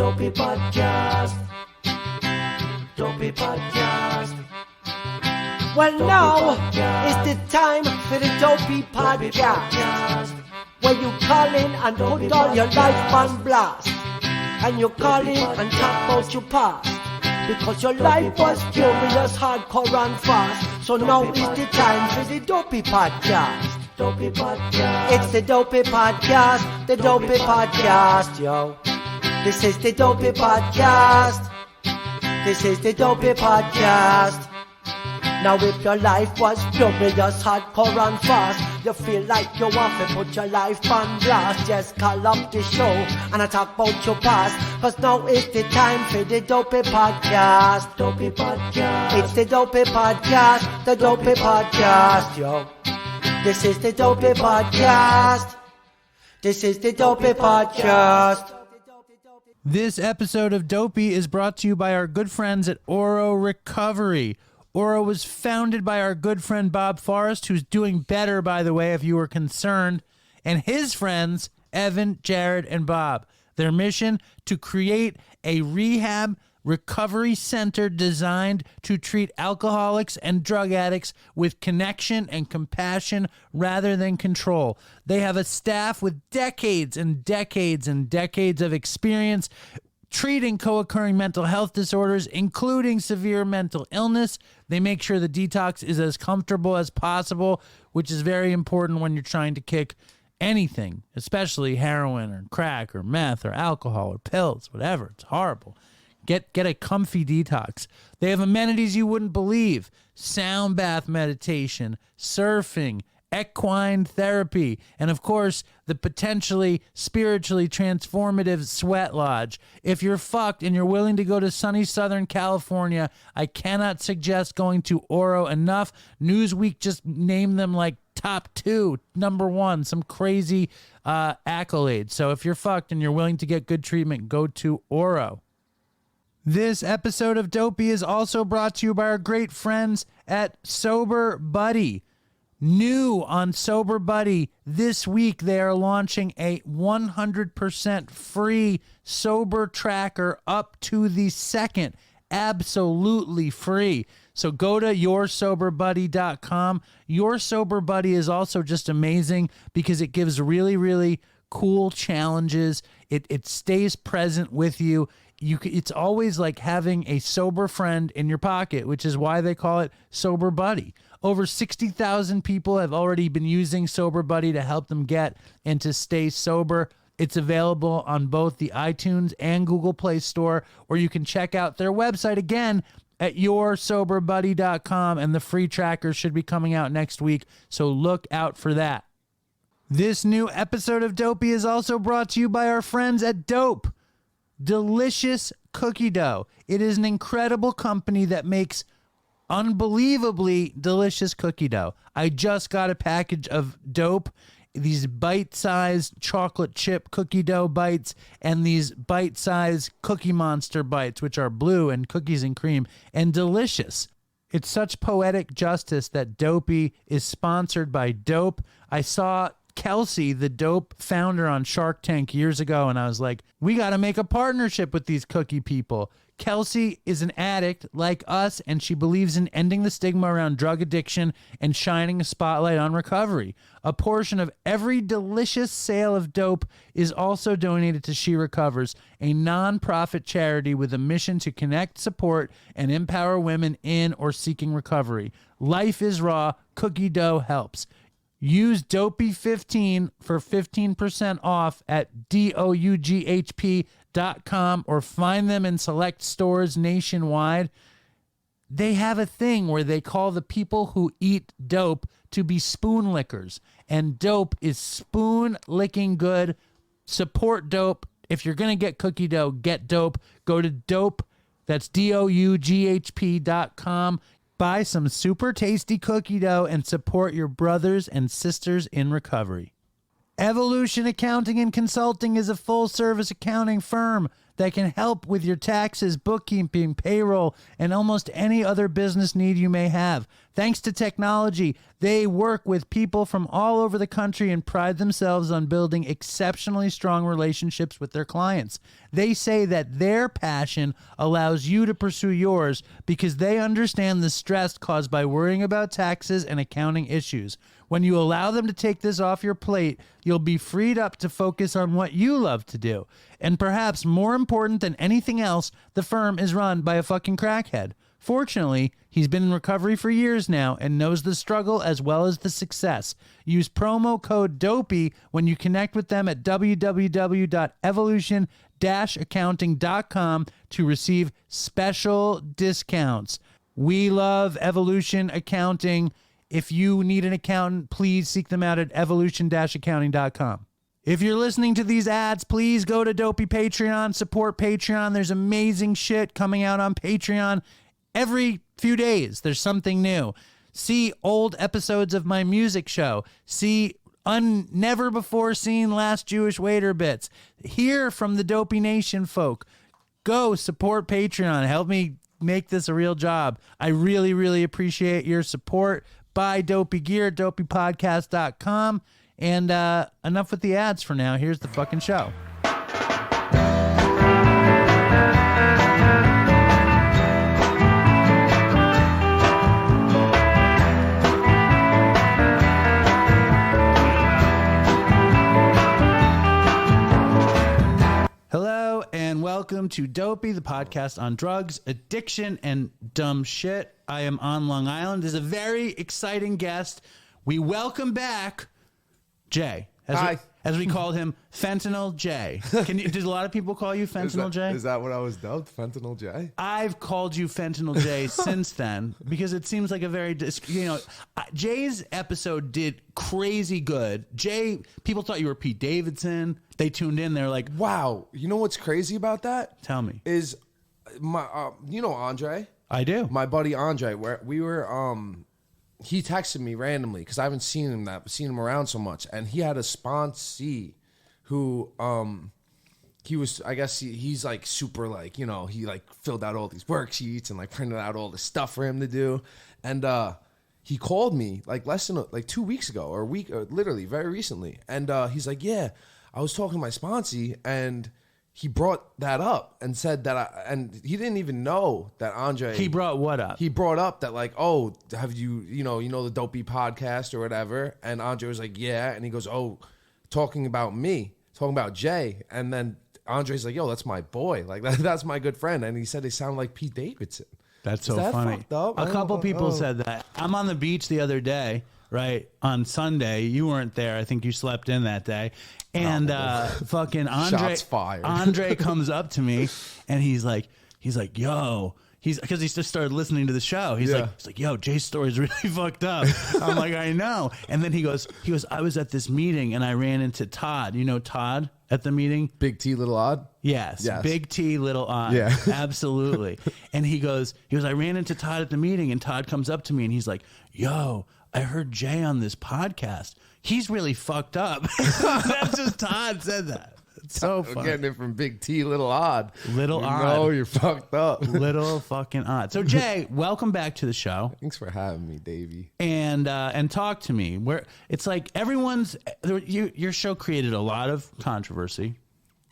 Dopey Podcast. Dopey Podcast. Well, now is the time for the Dopey Podcast, where you call in and put all your life on blast, and you call in and talk about your past, because your life was curious, hardcore and fast. So now is the time for the Dopey Podcast. Dopey Podcast. It's the Dopey Podcast, the Dopey Podcast, yo. This is the Dopey Podcast. This is the Dopey Podcast. Now if your life was furious, hardcore and fast, you feel like you want to put your life on blast, just call up the show and I talk about your past, cause now is the time for the Dopey Podcast. Dopey Podcast. It's the Dopey Podcast, the Dopey Podcast, yo. This is the Dopey Podcast. This is the Dopey Podcast. This episode of Dopey is brought to you by our good friends at Oro Recovery. Oro was founded by our good friend Bob Forrest, who's doing better, by the way, if you were concerned, and his friends, Evan, Jared, and Bob. Their mission, to create a rehab recovery center designed to treat alcoholics and drug addicts with connection and compassion rather than control. They have a staff with decades and decades and decades of experience treating co-occurring mental health disorders, including severe mental illness. They make sure the detox is as comfortable as possible, which is very important when you're trying to kick anything, especially heroin or crack or meth or alcohol or pills, whatever. It's horrible. Get a comfy detox. They have amenities you wouldn't believe. Sound bath meditation, surfing, equine therapy, and of course, the potentially spiritually transformative sweat lodge. If you're fucked and you're willing to go to sunny Southern California, I cannot suggest going to Oro enough. Newsweek just named them like top 2, number 1, some crazy accolades. So if you're fucked and you're willing to get good treatment, go to Oro. This episode of Dopey is also brought to you by our great friends at Sober Buddy. New on Sober Buddy, this week they are launching a 100% free sober tracker up to the second. Absolutely free. So go to yoursoberbuddy.com. Your Sober Buddy is also just amazing because it gives really, really cool challenges. It stays present with you. It's always like having a sober friend in your pocket, which is why they call it Sober Buddy. Over 60,000 people have already been using Sober Buddy to help them get and to stay sober. It's available on both the iTunes and Google Play Store, or you can check out their website again at yoursoberbuddy.com, and the free tracker should be coming out next week, so look out for that. This new episode of Dopey is also brought to you by our friends at Dope. Delicious cookie dough. It is an incredible company that makes unbelievably delicious cookie dough. I just got a package of Dope, these bite-sized chocolate chip cookie dough bites, and these bite-sized Cookie Monster bites, which are blue and cookies and cream and delicious. It's such poetic justice that Dopey is sponsored by Dope. I saw Kelsey, the Dope founder, on Shark Tank years ago, and I was like, we got to make a partnership with these cookie people. Kelsey is an addict like us, and she believes in ending the stigma around drug addiction and shining a spotlight on recovery. A portion of every delicious sale of Dope is also donated to She Recovers, a non-profit charity with a mission to connect, support, and empower women in or seeking recovery. Life is raw. Cookie dough helps. Use Dopey15 for 15% off at DOUGHP.com or find them in select stores nationwide. They have a thing where they call the people who eat dope to be spoon lickers, and Dope is spoon licking good. Support Dope. If you're going to get cookie dough, get Dope. Go to Dope. That's DOUGHP.com. Buy some super tasty cookie dough and support your brothers and sisters in recovery. Evolution Accounting and Consulting is a full-service accounting firm. that can help with your taxes, bookkeeping, payroll, and almost any other business need you may have. Thanks to technology, they work with people from all over the country and pride themselves on building exceptionally strong relationships with their clients. They say that their passion allows you to pursue yours because they understand the stress caused by worrying about taxes and accounting issues. When you allow them to take this off your plate, you'll be freed up to focus on what you love to do. And perhaps more important than anything else, the firm is run by a fucking crackhead. Fortunately, he's been in recovery for years now and knows the struggle as well as the success. Use promo code Dopey when you connect with them at www.evolution-accounting.com to receive special discounts. We love Evolution Accounting. If you need an accountant, please seek them out at evolution-accounting.com. If you're listening to these ads, please go to Dopey Patreon, support Patreon. There's amazing shit coming out on Patreon. Every few days, there's something new. See old episodes of my music show. See never before seen Last Jewish Waiter bits. Hear from the Dopey Nation folk. Go support Patreon. Help me make this a real job. I really, really appreciate your support. Buy Dopey gear, dopeypodcast.com. And enough with the ads for now. Here's the fucking show. Hello and welcome to Dopey, the podcast on drugs, addiction, and dumb shit. I am on Long Island. There's a very exciting guest. We welcome back Jay. Hi. As we called him, Fentanyl Jay. Did a lot of people call you Fentanyl Jay? Is that what I was dubbed? Fentanyl Jay? I've called you Fentanyl Jay since then because it seems like a very, Jay's episode did crazy good. Jay, people thought you were Pete Davidson. They tuned in. They're like, wow. You know what's crazy about that? Tell me. Is my, Andre? I do. My buddy Andre, where we were, he texted me randomly because I haven't seen him around so much, and he had a sponsee who he was, I guess he's like super like, he like filled out all these worksheets and like printed out all this stuff for him to do, and he called me like less than 2 weeks ago or a week, or literally very recently, and he's like, yeah, I was talking to my sponsee and he brought that up and said that and he didn't even know that Andre. He brought what up? He brought up that like, oh, have you the Dopey podcast or whatever? And Andre was like, yeah. And he goes, oh, talking about Jay. And then Andre's like, yo, that's my boy. Like that's my good friend. And he said they sound like Pete Davidson. That's so funny. Fucked up? A couple people said that. I'm on the beach the other day, right? On Sunday. You weren't there. I think you slept in that day. And fucking Andre, shots fired. Andre comes up to me and he's like, yo, because he just started listening to the show. He's like, yo, Jay's story's really fucked up. I'm like, I know. And then he goes, I was at this meeting and I ran into Todd. You know Todd at the meeting? Big T, Little Odd? Yes. Big T, Little Odd. Yeah. Absolutely. And he goes, I ran into Todd at the meeting, and Todd comes up to me and he's like, yo, I heard Jay on this podcast. He's really fucked up. That's just Todd said that. It's so funny. Getting it from Big T, Little Odd. Little Odd. No, you're fucked up. Little fucking odd. So Jay, welcome back to the show. Thanks for having me, Davey. And talk to me. It's like your show created a lot of controversy.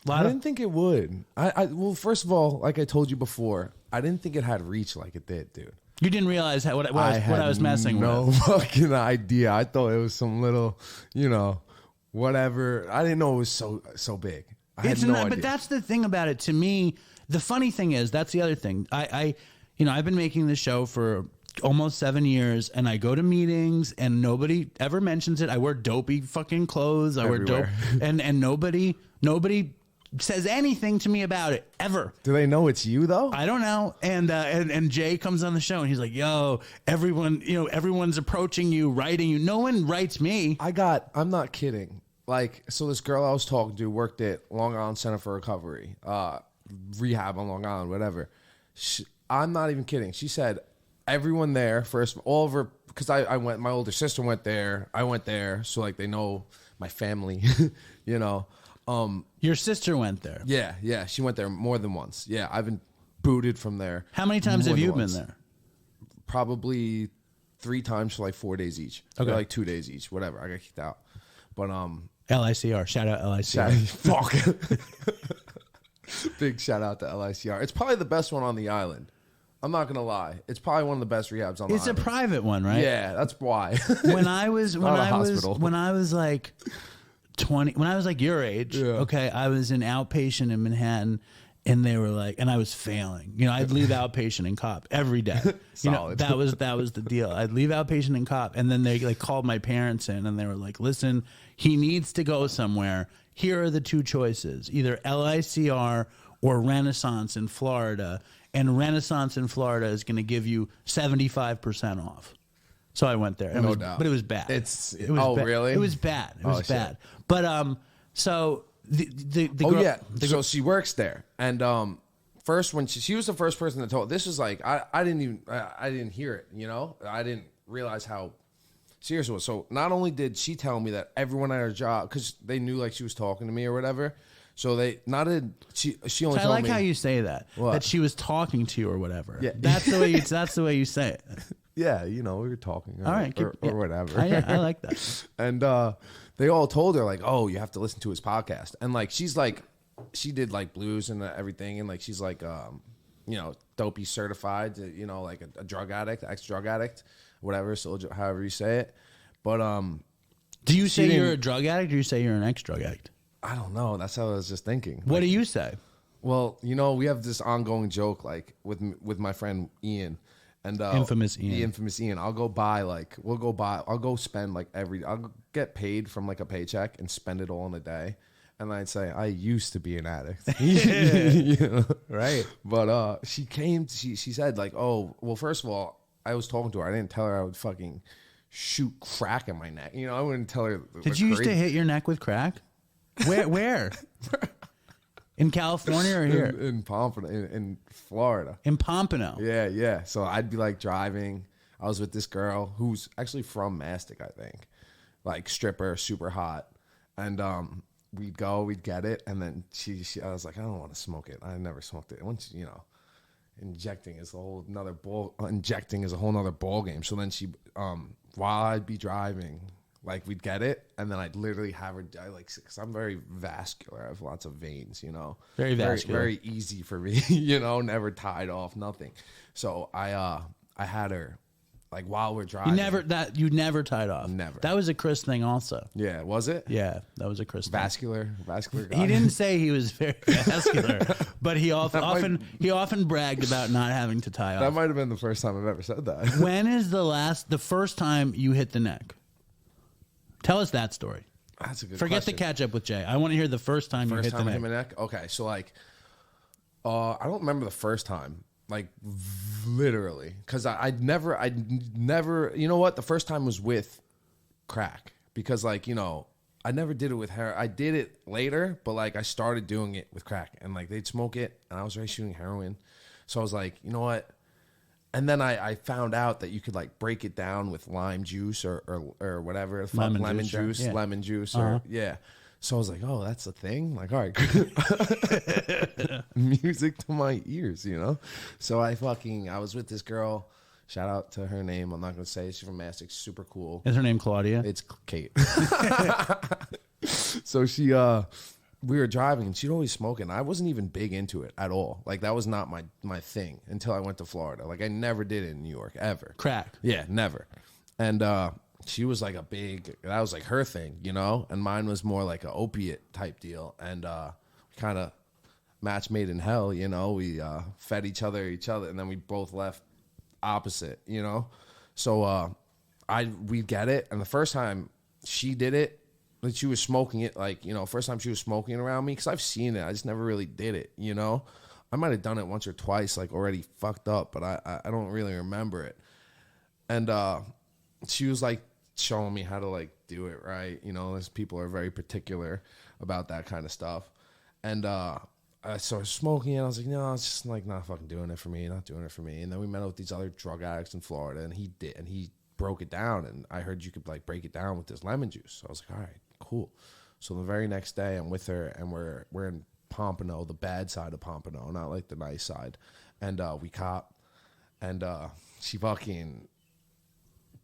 I didn't think it would. Well, first of all, like I told you before, I didn't think it had reach like it did, dude. You didn't realize what I was messing with. No fucking idea. I thought it was some little, whatever. I didn't know it was so big. I had no idea. But that's the thing about it. To me, the funny thing is, that's the other thing. I've been making this show for almost 7 years, and I go to meetings, and nobody ever mentions it. I wear dopey fucking clothes. I wear dope, and nobody says anything to me about it ever. Do they know it's you though? I don't know. And Jay comes on the show and he's like, yo, everyone's approaching you, writing you. No one writes me. I'm not kidding. Like, so this girl I was talking to worked at Long Island Center for Recovery, Rehab on Long Island, whatever. I'm not even kidding. She said everyone there, first, all of her, because I went, my older sister went there, I went there, so like they know my family, Your sister went there. Yeah, she went there more than once. Yeah, I've been booted from there. How many times more have than you once. been there? Probably 3 times for like 4 days each. Okay. Or like 2 days each, whatever. I got kicked out. But LICR. Shout out LICR. fuck. Big shout out to LICR. It's probably the best one on the island. I'm not gonna lie. It's probably one of the best rehabs on the It's a island. private one, right? Yeah, that's why. When I was hospital. when I was like 20, when I was like your age, Yeah. okay, I was an outpatient in Manhattan, and they were like, and I was failing. You know, I'd leave outpatient and cop every day. You know, Solid. that was the deal. I'd leave outpatient and cop, and then they like called my parents in, and they were like, "Listen, he needs to go somewhere. Here are the 2 choices: either LICR or Renaissance in Florida." And Renaissance in Florida is going to give you 75% off. So I went there. No doubt. But it was bad. It was bad. really? It was bad. It was shit. bad. But so the Oh girl, yeah, so she works there, and first when she was the first person that told. This was like I didn't hear it. You know, I didn't realize how serious it was. So not only did she tell me that everyone at her job, because they knew like she was talking to me or whatever. So she only I told like me how you say that. What? That she was talking to you or whatever. Yeah. That's the way you say it. yeah, you know, we were talking or, All right, or whatever. I like that. And they all told her like, oh, you have to listen to his podcast. And like she's like, she did like blues and everything, and like she's like you know, Dopey certified, you know, like a drug addict, ex-drug addict, whatever, so however you say it. But Do you say didn't- you're a drug addict or you say you're an ex-drug addict? I don't know. That's how I was just thinking. What Like, do you say? well, you know, we have this ongoing joke like with my friend Ian. And Infamous Ian. The infamous Ian. I'll go spend like I'll get paid from like a paycheck and spend it all in a day. And I'd say, I used to be an addict. You know? Right. But she said like, oh, well, first of all, I was talking to her. I didn't tell her I would fucking shoot crack in my neck. You know, I wouldn't tell her. Did you used to hit your neck with crack? Where? In California or here? in Pompano, in Florida? In Pompano. Yeah. So I'd be like driving. I was with this girl who's actually from Mastic, I think. Like stripper, super hot. And we'd get it, and then I was like, I don't want to smoke it. I never smoked it. Once, you know, injecting is a whole nother ball game. So then she while I'd be driving, like we'd get it, and then I'd literally have her die, like, because I'm very vascular. I have lots of veins, you know. Very vascular. Very easy for me, you know, never tied off, nothing. So I had her like while we're driving. You never tied off. Never. That was a Chris thing also. Yeah, was it? Yeah, that was a Chris thing. Vascular guy. He didn't say he was very vascular, but he often bragged about not having to tie That off. might have been the first time I've ever said that. When is the first time you hit the neck? Tell us that story. That's a good Forget question. the catch up with Jay. I want to hear the first time you First hit the time I neck. hit my neck? Okay, so like, I don't remember the first time, like literally, because I'd never, you know what? The first time was with crack, because like, you know, I never did it with her. I did it later, but like I started doing it with crack, and like they'd smoke it, and I was already shooting heroin, so I was like, you know what? And then I found out that you could like break it down with lime juice or whatever, lemon juice, yeah. lemon juice, Uh-huh. or yeah. So I was like, oh, that's a thing. Like, all right, music to my ears, you know. So I was with this girl. Shout out to her name. I'm not gonna say it. She's from Mastic. Super cool. Is her name Claudia? It's Kate. So we were driving, and she'd always smoking. I wasn't even big into it at all. Like that was not my thing until I went to Florida. Like I never did it in New York ever. Crack. Yeah, never. And she was like that was like her thing, you know. And mine was more like an opiate type deal. And kind of match made in hell, you know. We fed each other, and then we both left opposite, you know. So we get it, and the first time she did it. Like she was smoking it, like, you know, first time she was smoking it around me, because I've seen it. I just never really did it, you know. I might have done it once or twice, like already fucked up, but I don't really remember it. And she was like showing me how to like do it right, you know. These people are very particular about that kind of stuff. And I started smoking it. I was like, no, it's just like not fucking doing it for me, not doing it for me. And then we met up with these other drug addicts in Florida, and he broke it down, and I heard you could like break it down with this lemon juice. So I was like, all right, cool. So the very next day, I'm with her, and we're in Pompano, the bad side of Pompano, not like the nice side. And we cop, and she fucking.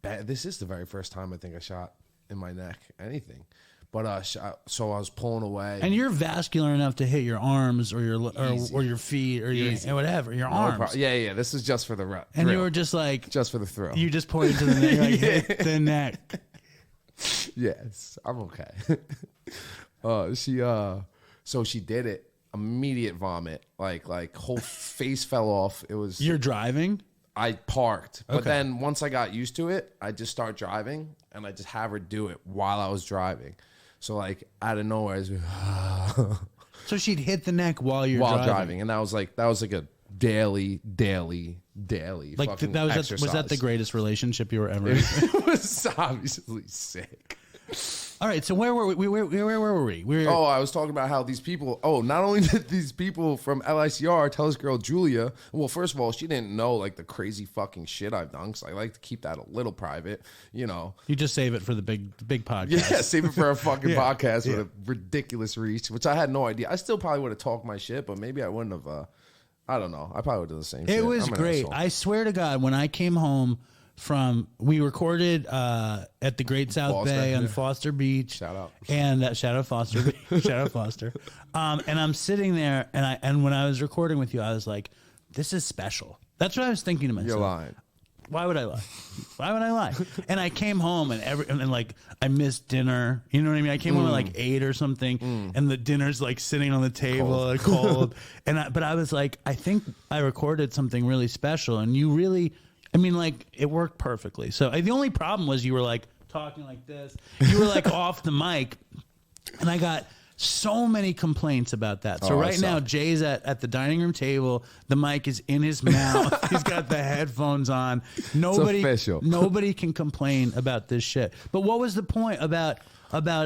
This is the very first time I think I shot in my neck, anything. But so I was pulling away, and you're vascular enough to hit your arms or your feet or your whatever, your arms. Yeah. This is just for the rut. And you were just like, just for the thrill. You just pointed to the neck, like, hit the neck. Yes, I'm okay. So she did it. Immediate vomit, like whole face fell off. It was. You're driving? I parked, but Okay. then once I got used to it, I just start driving, and I just have her do it while I was driving. So like out of nowhere, I was So she'd hit the neck while you're while driving. and that was like a daily Like fucking that was exercise. was that the greatest relationship you were ever in? It was obviously sick. All right, so where were we? Where were we? Oh, I was talking about how these people. Oh, not only did these people from LICR tell this girl Julia. Well, first of all, she didn't know like the crazy fucking shit I've done. Because I like to keep that a little private. You know. You just save it for the big podcast. Yeah, save it for a fucking Yeah, podcast yeah. with a ridiculous reach, which I had no idea. I still probably would have talked my shit, but maybe I wouldn't have. I don't know. I probably would do the same. It shit. was I'm an great. asshole. I swear to God, when I came home from, we recorded at the Great South Foster, Bay on yeah. Foster Beach. Shout out. And shout out Foster. Shout out Foster. And I'm sitting there, and when I was recording with you, I was like, this is special. That's what I was thinking to myself. You're lying. Why would I lie? Why would I lie? And I came home and like I missed dinner. You know what I mean? I came home at like 8 or something, and the dinner's like sitting on the table, cold. But I was like, I think I recorded something really special, and you really, I mean, like it worked perfectly. So the only problem was you were like talking like this. You were like off the mic, and I got so many complaints about that. So Oh, I right now, suck. Jay's at the dining room table. The mic is in his mouth. He's got the headphones on. official. Nobody can complain about this shit. But what was the point about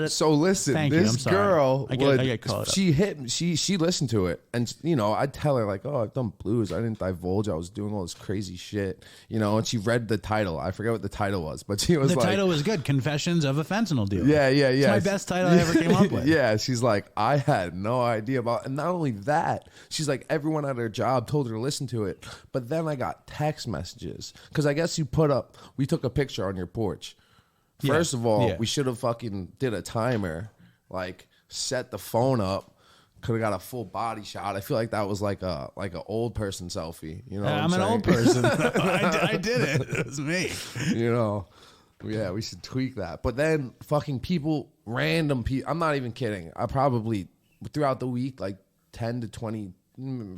it? So listen, Thank you, this I'm sorry. girl, I get caught up. she hit, she listened to it, and you know, I'd tell her like, oh, I've done blues. I didn't divulge. I was doing all this crazy shit, you know. And she read the title. I forget what the title was, but she was The like, title was good. Confessions of a Fentanyl Dealer. yeah. It's my best title I ever came up with. Yeah, she's like, I had no idea about, and not only that, she's like, everyone at her job told her to listen to it, but then I got text messages because I guess we took a picture on your porch. First of all, we should have fucking did a timer, like set the phone up. Could have got a full body shot. I feel like that was like a old person selfie. You know, what I'm an saying? old person. I did it. It was me. You know, yeah, we should tweak that. But then fucking people, random people. I'm not even kidding. I probably throughout the week, like 10 to 20,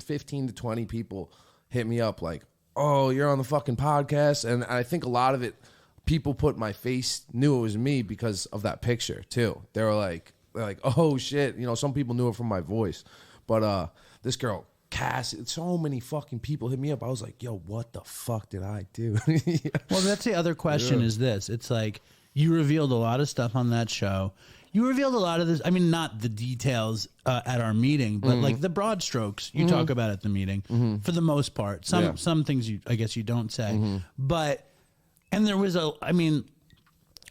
15 to 20 people hit me up like, "Oh, you're on the fucking podcast," and I think a lot of it. People put my face, knew it was me because of that picture too. They're like, oh shit, you know. Some people knew it from my voice, but this girl Cass, so many fucking people hit me up. I was like, yo, what the fuck did I do? Well, that's the other question. Is this? It's like you revealed a lot of stuff on that show. You revealed a lot of this. I mean, not the details at our meeting, but like the broad strokes you talk about at the meeting for the most part. Some things I guess you don't say, but. And there was a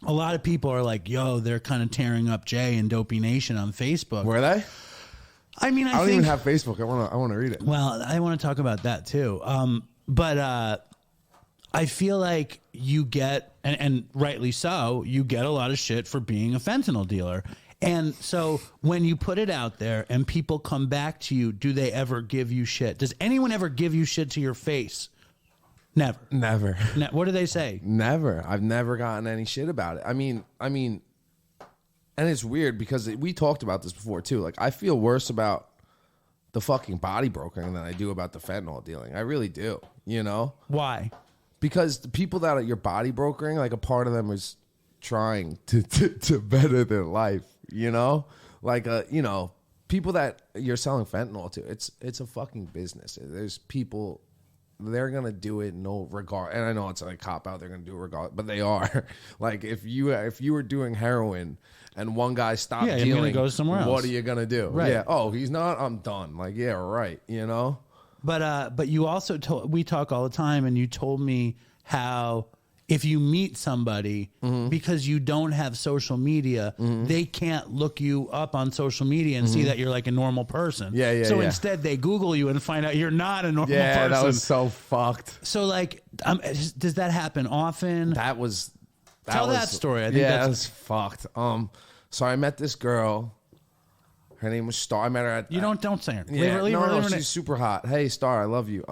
lot of people are like, yo, they're kind of tearing up Jay and Dopey Nation on Facebook. Were they? I mean, I don't think, even have Facebook. I want to read it. Well, I want to talk about that too. But I feel like you get, and rightly so, you get a lot of shit for being a fentanyl dealer. And so when you put it out there and people come back to you, do they ever give you shit? Does anyone ever give you shit to your face? Never. What do they say? Never. I've never gotten any shit about it. I mean, and it's weird because we talked about this before too. Like, I feel worse about the fucking body brokering than I do about the fentanyl dealing. I really do. You know Why? Because the people that are your body brokering, like a part of them is trying to better their life. You know, like you know, people that you're selling fentanyl to. It's a fucking business. There's people. They're gonna do it no regard, and I know it's like a cop out. They're gonna do it regard, but they are. Like if you were doing heroin and one guy stopped you're dealing, gonna go somewhere else. What are you gonna do? Right. Yeah. Oh, he's not. I'm done. Like yeah, right. You know. But you also we talk all the time, and you told me how if you meet somebody because you don't have social media, they can't look you up on social media and see that you're like a normal person. So instead they Google you and find out you're not a normal person. Yeah, that was so fucked. So like, does that happen often? Tell that story. I think that was fucked. So I met this girl. Her name was Star. I met her at. Don't say her. Yeah, she's super hot. Hey, Star, I love you.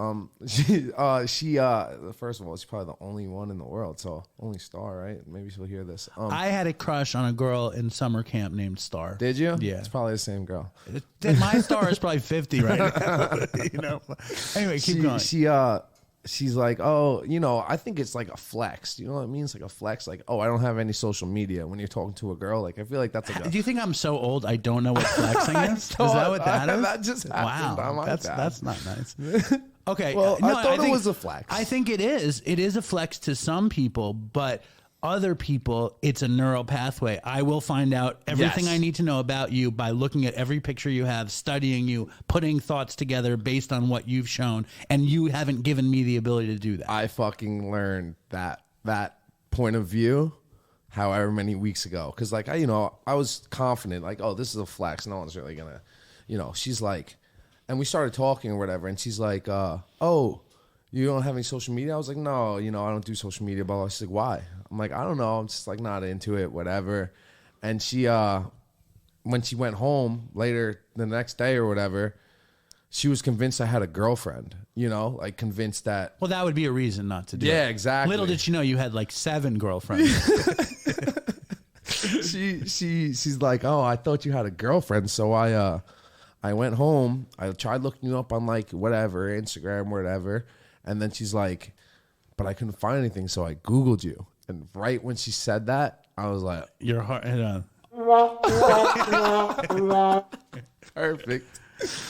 She first of all, she's probably the only one in the world. So only Star, right? Maybe she'll hear this. I had a crush on a girl in summer camp named Star. Did you? Yeah, it's probably the same girl. My Star is probably 50 right now. Anyway, keep going. She's like, oh, I think it's like a flex. You know what I mean? It's like a flex. Like, oh, I don't have any social media when you're talking to a girl. Like, I feel like that's like Do you think I'm so old I don't know what flexing is? Is that what that is? That just happened. Wow, that's not nice. Okay. Well, I thought it was a flex. I think it is. It is a flex to some people, but other people, it's a neural pathway. I will find out everything I need to know about you by looking at every picture you have, studying you, putting thoughts together based on what you've shown, and you haven't given me the ability to do that. I fucking learned that point of view however many weeks ago. Because, like, I was confident, like, oh, this is a flex. No one's really going to, she's like, and we started talking or whatever, and she's like, oh, you don't have any social media? I was like, no, I don't do social media, blah. She's like, why? I'm like, I don't know. I'm just like not into it, whatever. And she, when she went home later the next day or whatever, she was convinced I had a girlfriend, like convinced that. Well, that would be a reason not to do it. Yeah, exactly. Little did she know you had like 7 girlfriends. She's like, oh, I thought you had a girlfriend. So I went home. I tried looking you up on like whatever, Instagram, whatever. And then she's like, but I couldn't find anything. So I Googled you. And right when she said that, I was like, your heart, perfect.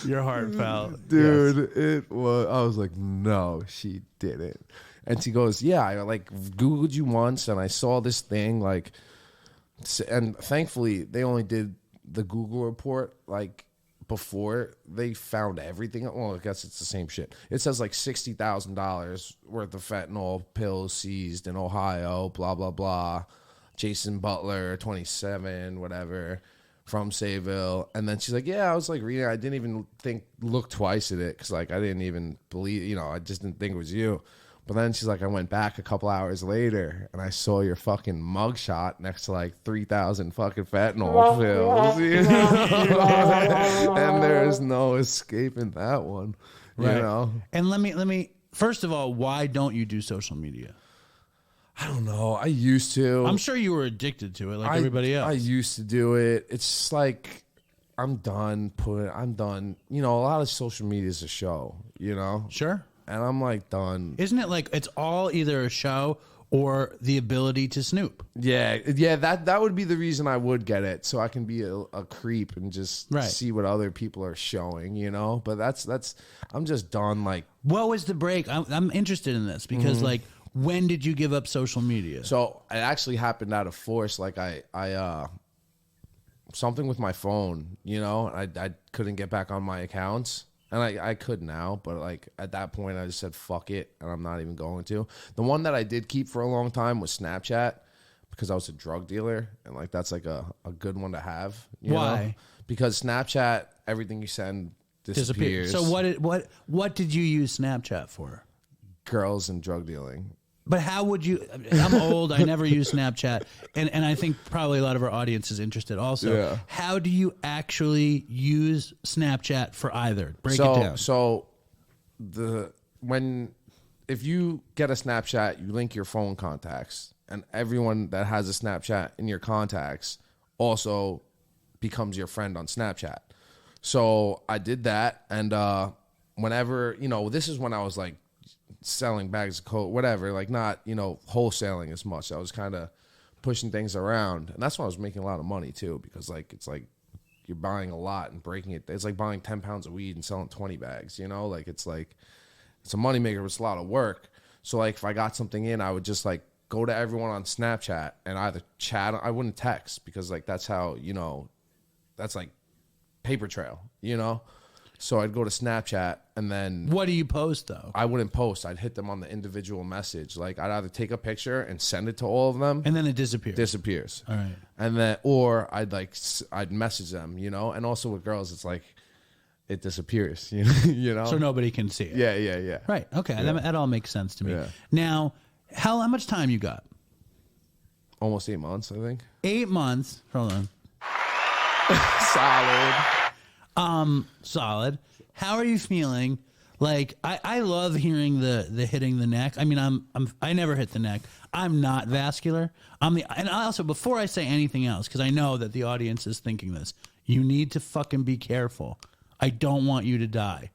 Your heart fell. Dude, it was, I was like, no, she didn't. And she goes, yeah, I like Googled you once and I saw this thing like, and thankfully they only did the Google report like before they found everything. Well, I guess it's the same shit. It says like $60,000 worth of fentanyl pills seized in Ohio, blah, blah, blah. Jason Butler, 27, whatever, from Sayville. And then she's like, yeah, I was like reading. I didn't even look twice at it because like I didn't even believe, I just didn't think it was you. But then she's like, I went back a couple hours later and I saw your fucking mugshot next to like 3,000 fucking fentanyl pills. And there's no escaping that one. Right. And let me first of all, why don't you do social media? I don't know. I used to. I'm sure you were addicted to it like everybody else. I used to do it. It's just like I'm done. I'm done. A lot of social media is a show, Sure. And I'm like done. Isn't it like it's all either a show or the ability to snoop? Yeah. That would be the reason I would get it, so I can be a creep and just see what other people are showing, But that's I'm just done. Like, what was the break? I'm interested in this because like, when did you give up social media? So it actually happened out of force. Like I something with my phone, I couldn't get back on my accounts. And I could now, but like at that point I just said fuck it and I'm not even going to. The one that I did keep for a long time was Snapchat because I was a drug dealer and like that's like a good one to have. Why? Know? Because Snapchat, everything you send disappears. So what did you use Snapchat for? Girls and drug dealing. But how would you? I'm old. I never use Snapchat, and I think probably a lot of our audience is interested also. Yeah. How do you actually use Snapchat for either? Break it down. So, if you get a Snapchat, you link your phone contacts, and everyone that has a Snapchat in your contacts also becomes your friend on Snapchat. So I did that, and whenever this is when I was like selling bags of coke, whatever, like not, wholesaling as much. I was kind of pushing things around. And that's when I was making a lot of money too, because like, it's like you're buying a lot and breaking it. It's like buying 10 pounds of weed and selling 20 bags, like, it's a money maker. It's a lot of work. So like if I got something in, I would just like go to everyone on Snapchat and either chat. I wouldn't text because like, that's how, that's like paper trail, So I'd go to Snapchat and then What do you post though? I wouldn't post. I'd hit them on the individual message. Like I'd either take a picture and send it to all of them, And then it disappears. All right. And then, or I'd message them, you know. And also with girls, it's like it disappears, you know. So nobody can see it. Yeah. Right. Okay. That all makes sense to me. Yeah. Now, how much time you got? Almost 8 months, I think. 8 months. Hold on. Solid. How are you feeling? Like I love hearing the hitting the neck. I mean, I never hit the neck. I'm not vascular. And also before I say anything else, because I know that the audience is thinking this, you need to fucking be careful. I don't want you to die.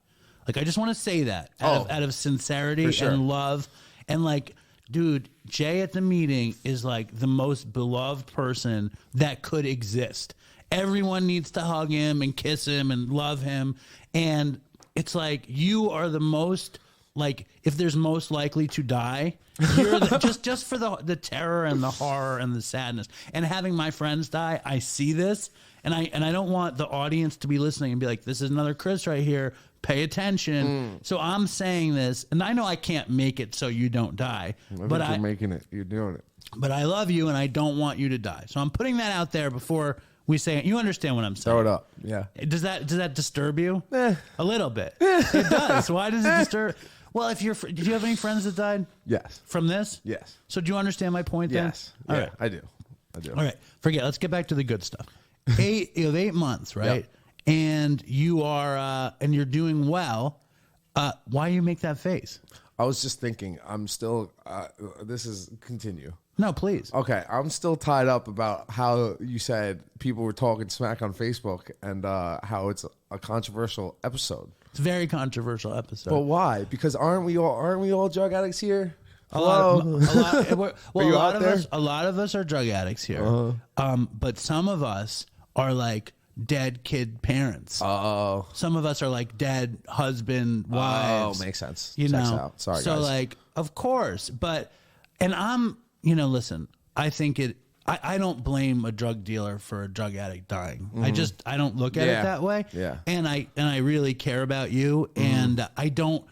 Like I just want to say that out of sincerity and love. And like, dude, Jay at the meeting is like the most beloved person that could exist. Everyone needs to hug him and kiss him and love him. And it's like you are the most, like, if there's most likely to die, you're just for the terror and the horror and the sadness. And having my friends die, I see this. And I don't want the audience to be listening and be like, this is another Chris right here. Pay attention. So I'm saying this, and I know I can't make it so you don't die. But you're making it. You're doing it. But I love you, and I don't want you to die. So I'm putting that out there before we say it. You understand what I'm saying? Throw it up. Yeah. Does that disturb you? A little bit. It does. Why does it disturb? Well, did you have any friends that died? Yes. From this? Yes. So do you understand my point then? Yes. All yeah, right. I do. All right. Forget. Let's get back to the good stuff. You have 8 months, right? Yep. And you are, and you're doing well. Why you make that face? I was just thinking, I'm still, continue. No, please. Okay, I'm still tied up about how you said people were talking smack on Facebook and how it's a controversial episode. It's a very controversial episode. But why? Because aren't we all drug addicts here? A lot there? A lot of us are drug addicts here. But some of us are like dead kid parents. Oh. Some of us are like dead husband, wives. Oh, makes sense. You Checks know. out. Sorry, so guys. like, of course, and I'm, listen, I think I don't blame a drug dealer for a drug addict dying. I don't look at it that way. Yeah. And I really care about you, and I don't.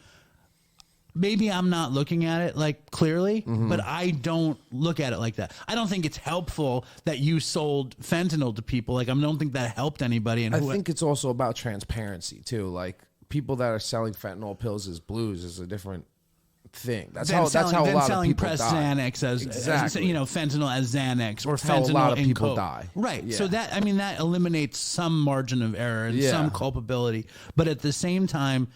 Maybe I'm not looking at it like clearly, but I don't look at it like that. I don't think it's helpful that you sold fentanyl to people. Like, I don't think that helped anybody. And I think it's also about transparency too. Like people that are selling fentanyl pills as blues is a different thing. That's how a lot of people die. Xanax as Exactly. fentanyl as Xanax or That's how fentanyl a lot of in people coke. die. Right. Yeah. So that eliminates some margin of error and Yeah. some culpability. But at the same time,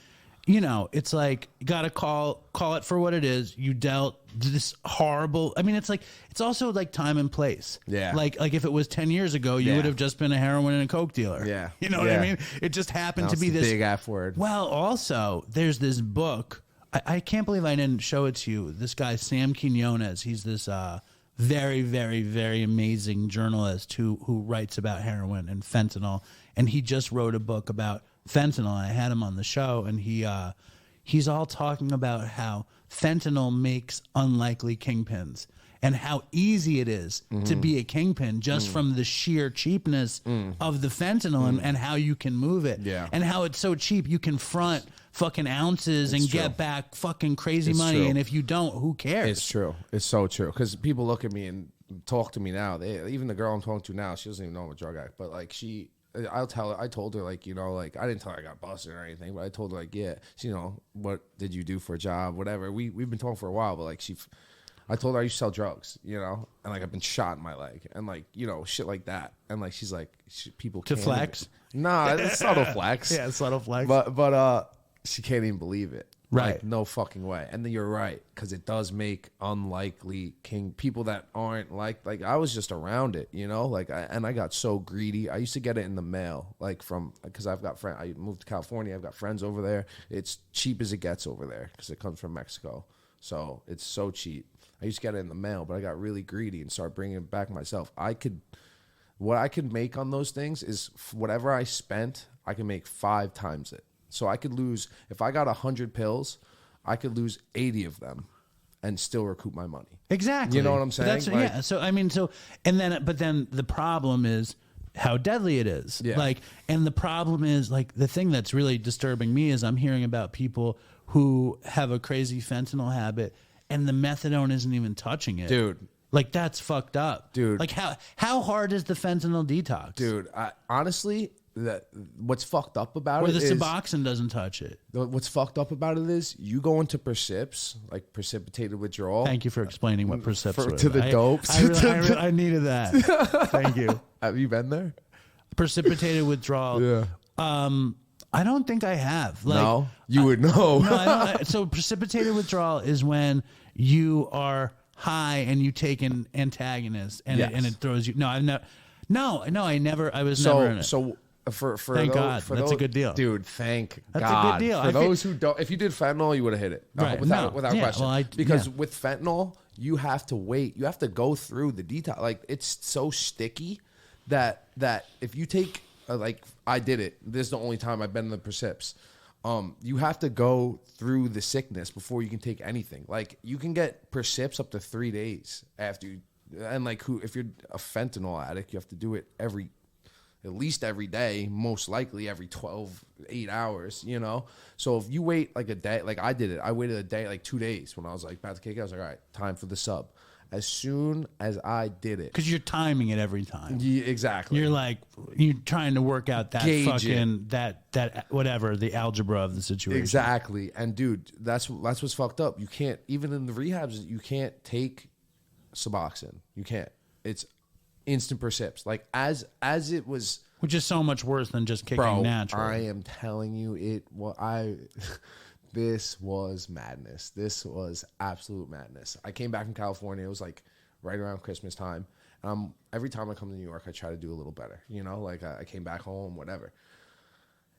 it's like you got to call it for what it is. You dealt this horrible. I mean, it's also like time and place. Yeah. Like if it was 10 years ago, you would have just been a heroin and a coke dealer. Yeah. You know what I mean? It just happened to be this big F word. Well, also there's this book. I can't believe I didn't show it to you. This guy, Sam Quinones, he's this very, very, very amazing journalist who writes about heroin and fentanyl. And he just wrote a book about fentanyl. I had him on the show, and he's all talking about how fentanyl makes unlikely kingpins and how easy it is to be a kingpin just from the sheer cheapness of the fentanyl and how you can move it. Yeah. And how it's so cheap you can front fucking ounces and get back fucking crazy money. True. And if you don't, who cares? It's true. It's so true. Because people look at me and talk to me now. Even the girl I'm talking to now, she doesn't even know I'm a drug addict. But like I told her like, like I didn't tell her I got busted or anything, but I told her like, yeah, so, what did you do for a job? Whatever. We've been talking for a while, but like I told her I used to sell drugs, and like I've been shot in my leg and like, shit like that. And like, she's like, people To can't flex? Nah, it's subtle flex. Yeah, subtle flex. But she can't even believe it. Right. Like, no fucking way. And then you're right, because it does make unlikely people that aren't like I was just around it, like I got so greedy. I used to get it in the mail, like because I've got friends. I moved to California. I've got friends over there. It's cheap as it gets over there because it comes from Mexico. So it's so cheap. I used to get it in the mail, but I got really greedy and started bringing it back myself. What I could make on those things is whatever I spent, I can make 5 times it. So I could lose, if I got 100 pills, I could lose 80 of them and still recoup my money. Exactly. You know what I'm saying? But then the problem is how deadly it is. Yeah. Like, and the problem is, like, the thing that's really disturbing me is I'm hearing about people who have a crazy fentanyl habit and the methadone isn't even touching it. Dude. Like, that's fucked up. Dude. Like, how hard is the fentanyl detox? Dude, honestly, what's fucked up about Or it the is... Suboxone doesn't touch it. What's fucked up about it is you go into Precips, like precipitated withdrawal. Thank you for explaining what Precipitated For- was. to the dopes. I needed that. Thank you. Have you been there? Precipitated withdrawal. Yeah. I don't think I have. Like, No? You would know. No, I don't. So precipitated withdrawal is when you are high and you take an antagonist and Yes. it throws you. No, I've never. No, I never. I was never in it. So for Thank those, God. for That's those, a good deal. dude. Thank That's a God. good deal. For I those who don't, if you did fentanyl, you would have hit it Right. without Yeah, question. well, because yeah. with fentanyl, you have to wait. You have to go through the detox. Like it's so sticky that if you take like I did it. This is the only time I've been in the Precips. You have to go through the sickness before you can take anything. Like you can get Precips up to 3 days after you, and like if you're a fentanyl addict, you have to do it at least every day, most likely every 8 hours, you know? So if you wait like a day, like I did it, I waited a day, like 2 days when I was like about to kick it. I was like, all right, time for the sub. As soon as I did it. Because you're timing it every time. Yeah, exactly. You're like, you're trying to work out that Gauge fucking, that whatever, the algebra of the situation. Exactly. And dude, that's what's fucked up. You can't, even in the rehabs, you can't take Suboxone. You can't. It's instant Percips. Like as it was, Which is so much worse than just kicking bro, natural. I am telling you, this was madness. This was absolute madness. I came back from California. It was like right around Christmas time. Every time I come to New York, I try to do a little better. You know, like I came back home, whatever.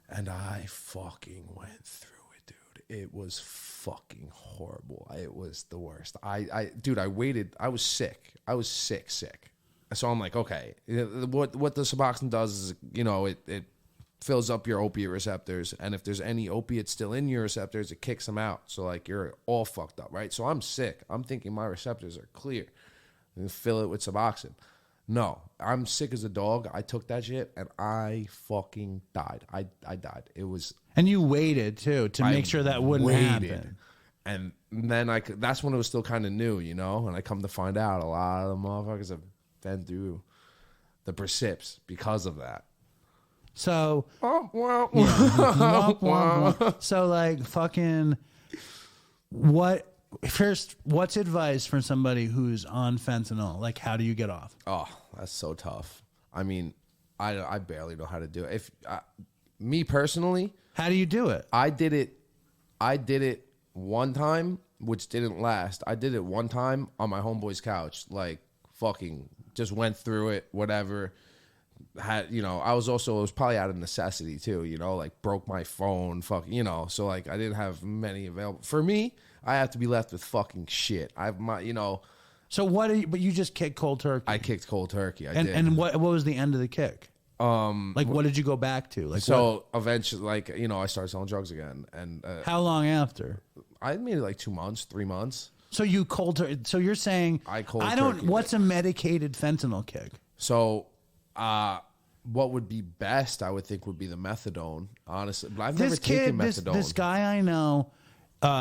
And I fucking went through it, dude. It was fucking horrible. It was the worst. Dude, I waited. I was sick. I was sick. So I'm like, okay, what the Suboxone does is, you know, it fills up your opiate receptors, and if there's any opiates still in your receptors, it kicks them out. So like you're all fucked up, right? So I'm sick. I'm thinking my receptors are clear. And fill it with Suboxone. No, I'm sick as a dog. I took that shit and I fucking died. I died. It was. And you waited too to make sure that wouldn't happen. And then that's when it was still kind of new, you know. And I come to find out a lot of the motherfuckers have been through the Precips because of that. So, Oh, well. womp, womp, womp. So like fucking what's advice for somebody who's on fentanyl? Like, how do you get off? Oh, that's so tough. I mean, I barely know how to do it. Me personally, How do you do it? I did it one time, which didn't last. I did it one time on my homeboy's couch, like fucking just went through it, whatever. Had, you know, it was probably out of necessity too, you know, like broke my phone, you know, so like I didn't have many available. For me, I have to be left with fucking shit. So but you just kicked cold turkey. I kicked cold turkey. I did. And what was the end of the kick? Like, what did you go back to? Like, so eventually, like, you know, I started selling drugs again, and how long after? I made it like 2 months, 3 months. So you cold turkey. So you're saying turkey. What's a medicated fentanyl kick? So, what would be best, I would think, would be the methadone, honestly. But I've never taken methadone. This guy I know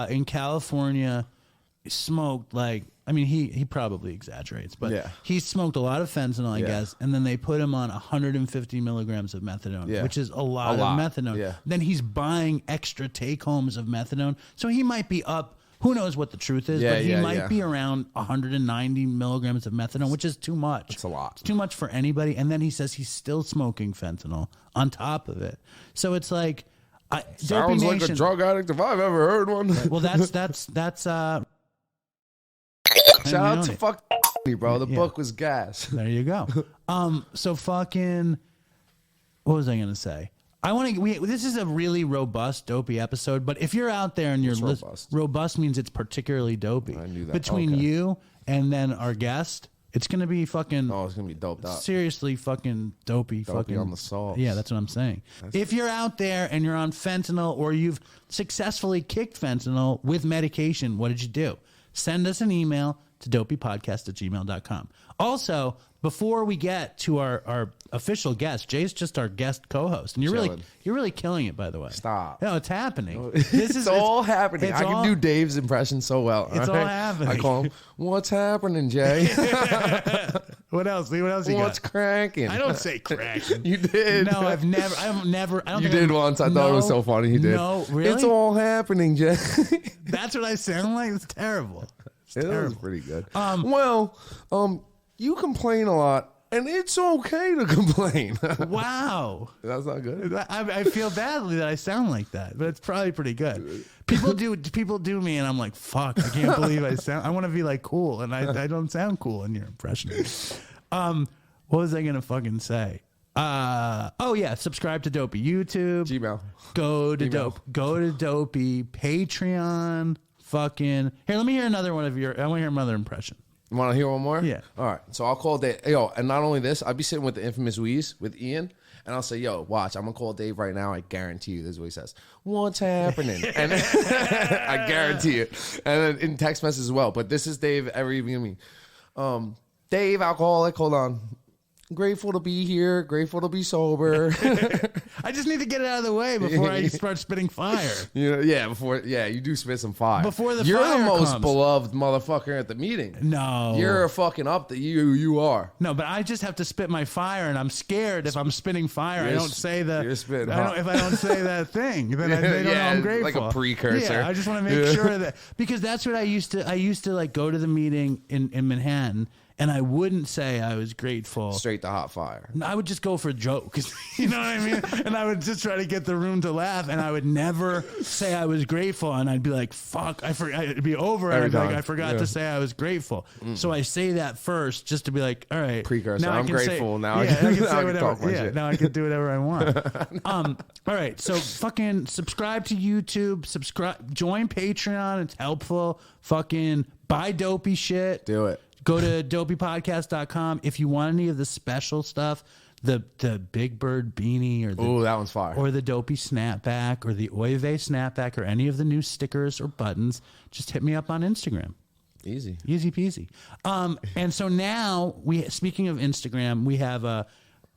in California smoked like, I mean, he probably exaggerates, but Yeah. he smoked a lot of fentanyl, I Yeah. guess, and then they put him on 150 milligrams of methadone, Yeah. which is a lot of methadone. Yeah. Then he's buying extra take-homes of methadone, so he might be up. Who knows what the truth is, but he might be around 190 milligrams of methadone, which is too much. It's a lot. It's too much for anybody. And then he says he's still smoking fentanyl on top of it. So it's like, Sounds Dopey like a Nation- drug addict if I've ever heard one. Well, that's Shout out to fuck me, bro. The book was gas. There you go. So fucking, what was I gonna say? This is a really robust, dopey episode. But if you're out there and you're robust? Robust means it's particularly dopey. I knew that. Between Okay. you and then our guest, it's gonna be fucking. Oh, it's gonna be doped up. Seriously, fucking dopey. Fucking on the sauce. Yeah, that's what I'm saying. If you're out there and you're on fentanyl or you've successfully kicked fentanyl with medication, what did you do? Send us an email to dopeypodcast@gmail.com. Also, before we get to our official guest, Jay's just our guest co-host, and you're really killing it, by the way. Stop. No, it's happening. It's all happening. it's I can all- do Dave's impression so well. It's all happening. I call him, "What's happening, Jay? What else? What else you What's got? cracking?" I don't say cracking. You did. No, I don't You think did I'm- once. I thought it was so funny. You did. No, really? It's all happening, Jay. That's what I sound like? It's terrible. It's It was terrible. pretty good. You complain a lot, and it's okay to complain. Wow. That's not good. I feel badly that I sound like that, but it's probably pretty good. People do me, and I'm like, fuck, I can't believe I want to be like cool, and I don't sound cool in your impression. What was I gonna fucking say? Oh yeah, subscribe to Dopey YouTube. Gmail. Go to Email. Go to Dopey Patreon. Fucking here. Let me hear another one of your. I want to hear another impression. You want to hear one more? Yeah. All right. So I'll call Dave. Yo, and not only this, I'll be sitting with the infamous Wheeze with Ian, and I'll say, "Yo, watch. I'm gonna call Dave right now. I guarantee you." This is what he says. "What's happening?" And I guarantee it. And then in text message as well. But this is Dave every evening. Dave, alcoholic. Hold on. Grateful to be here. Grateful to be sober. I just need to get it out of the way before I start spitting fire. You do spit some fire. Before the You're fire the most comes. beloved motherfucker at the meeting. No. You're a fucking up that you are. No, but I just have to spit my fire, and I'm scared if I'm spitting fire. You're I don't say the. you're spitting I don't, hot. if I don't say that thing, then they don't know I'm grateful. like a precursor. Yeah, I just want to make sure that because that's what I used to like go to the meeting in Manhattan, and I wouldn't say I was grateful. Straight to hot fire. I would just go for jokes, you know what I mean? And I would just try to get the room to laugh, and I would never say I was grateful, and I'd be like, fuck, I forgot. It'd be over, and Every I'd be like, time. I forgot to say I was grateful. So I say that first just to be like, all right. Precursor. I I'm can grateful. Say, Now I yeah, can- I can now I say can whatever. talk my Yeah, shit. now I can do whatever I want. All right, so fucking subscribe to YouTube, join Patreon. It's helpful. Fucking buy Dopey shit. Do it. Go to dopeypodcast.com if you want any of the special stuff, the Big Bird beanie or the Ooh, that one's fire. or the Dopey snapback or the Oive snapback or any of the new stickers or buttons. Just hit me up on Instagram. Easy. Easy peasy. And so now speaking of Instagram, we have a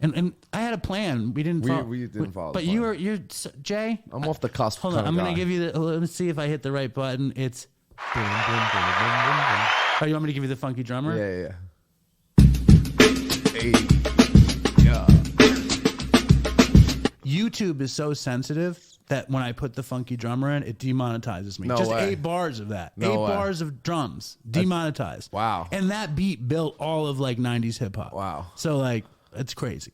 and I had a plan. We didn't follow. We didn't follow But the plan. you're Jay. I'm off the cusp. Hold on, kinda I'm gonna guy. give you the. Let's see if I hit the right button. It's. Boom, boom, boom, boom, boom, boom. Oh, you want me to give you the funky drummer? Yeah. Hey. Yeah. YouTube is so sensitive that when I put the funky drummer in, it demonetizes me. No Just way. 8 bars of that. No 8 way. bars of drums demonetized. Wow. And that beat built all of like 90s hip hop. Wow. So like it's crazy.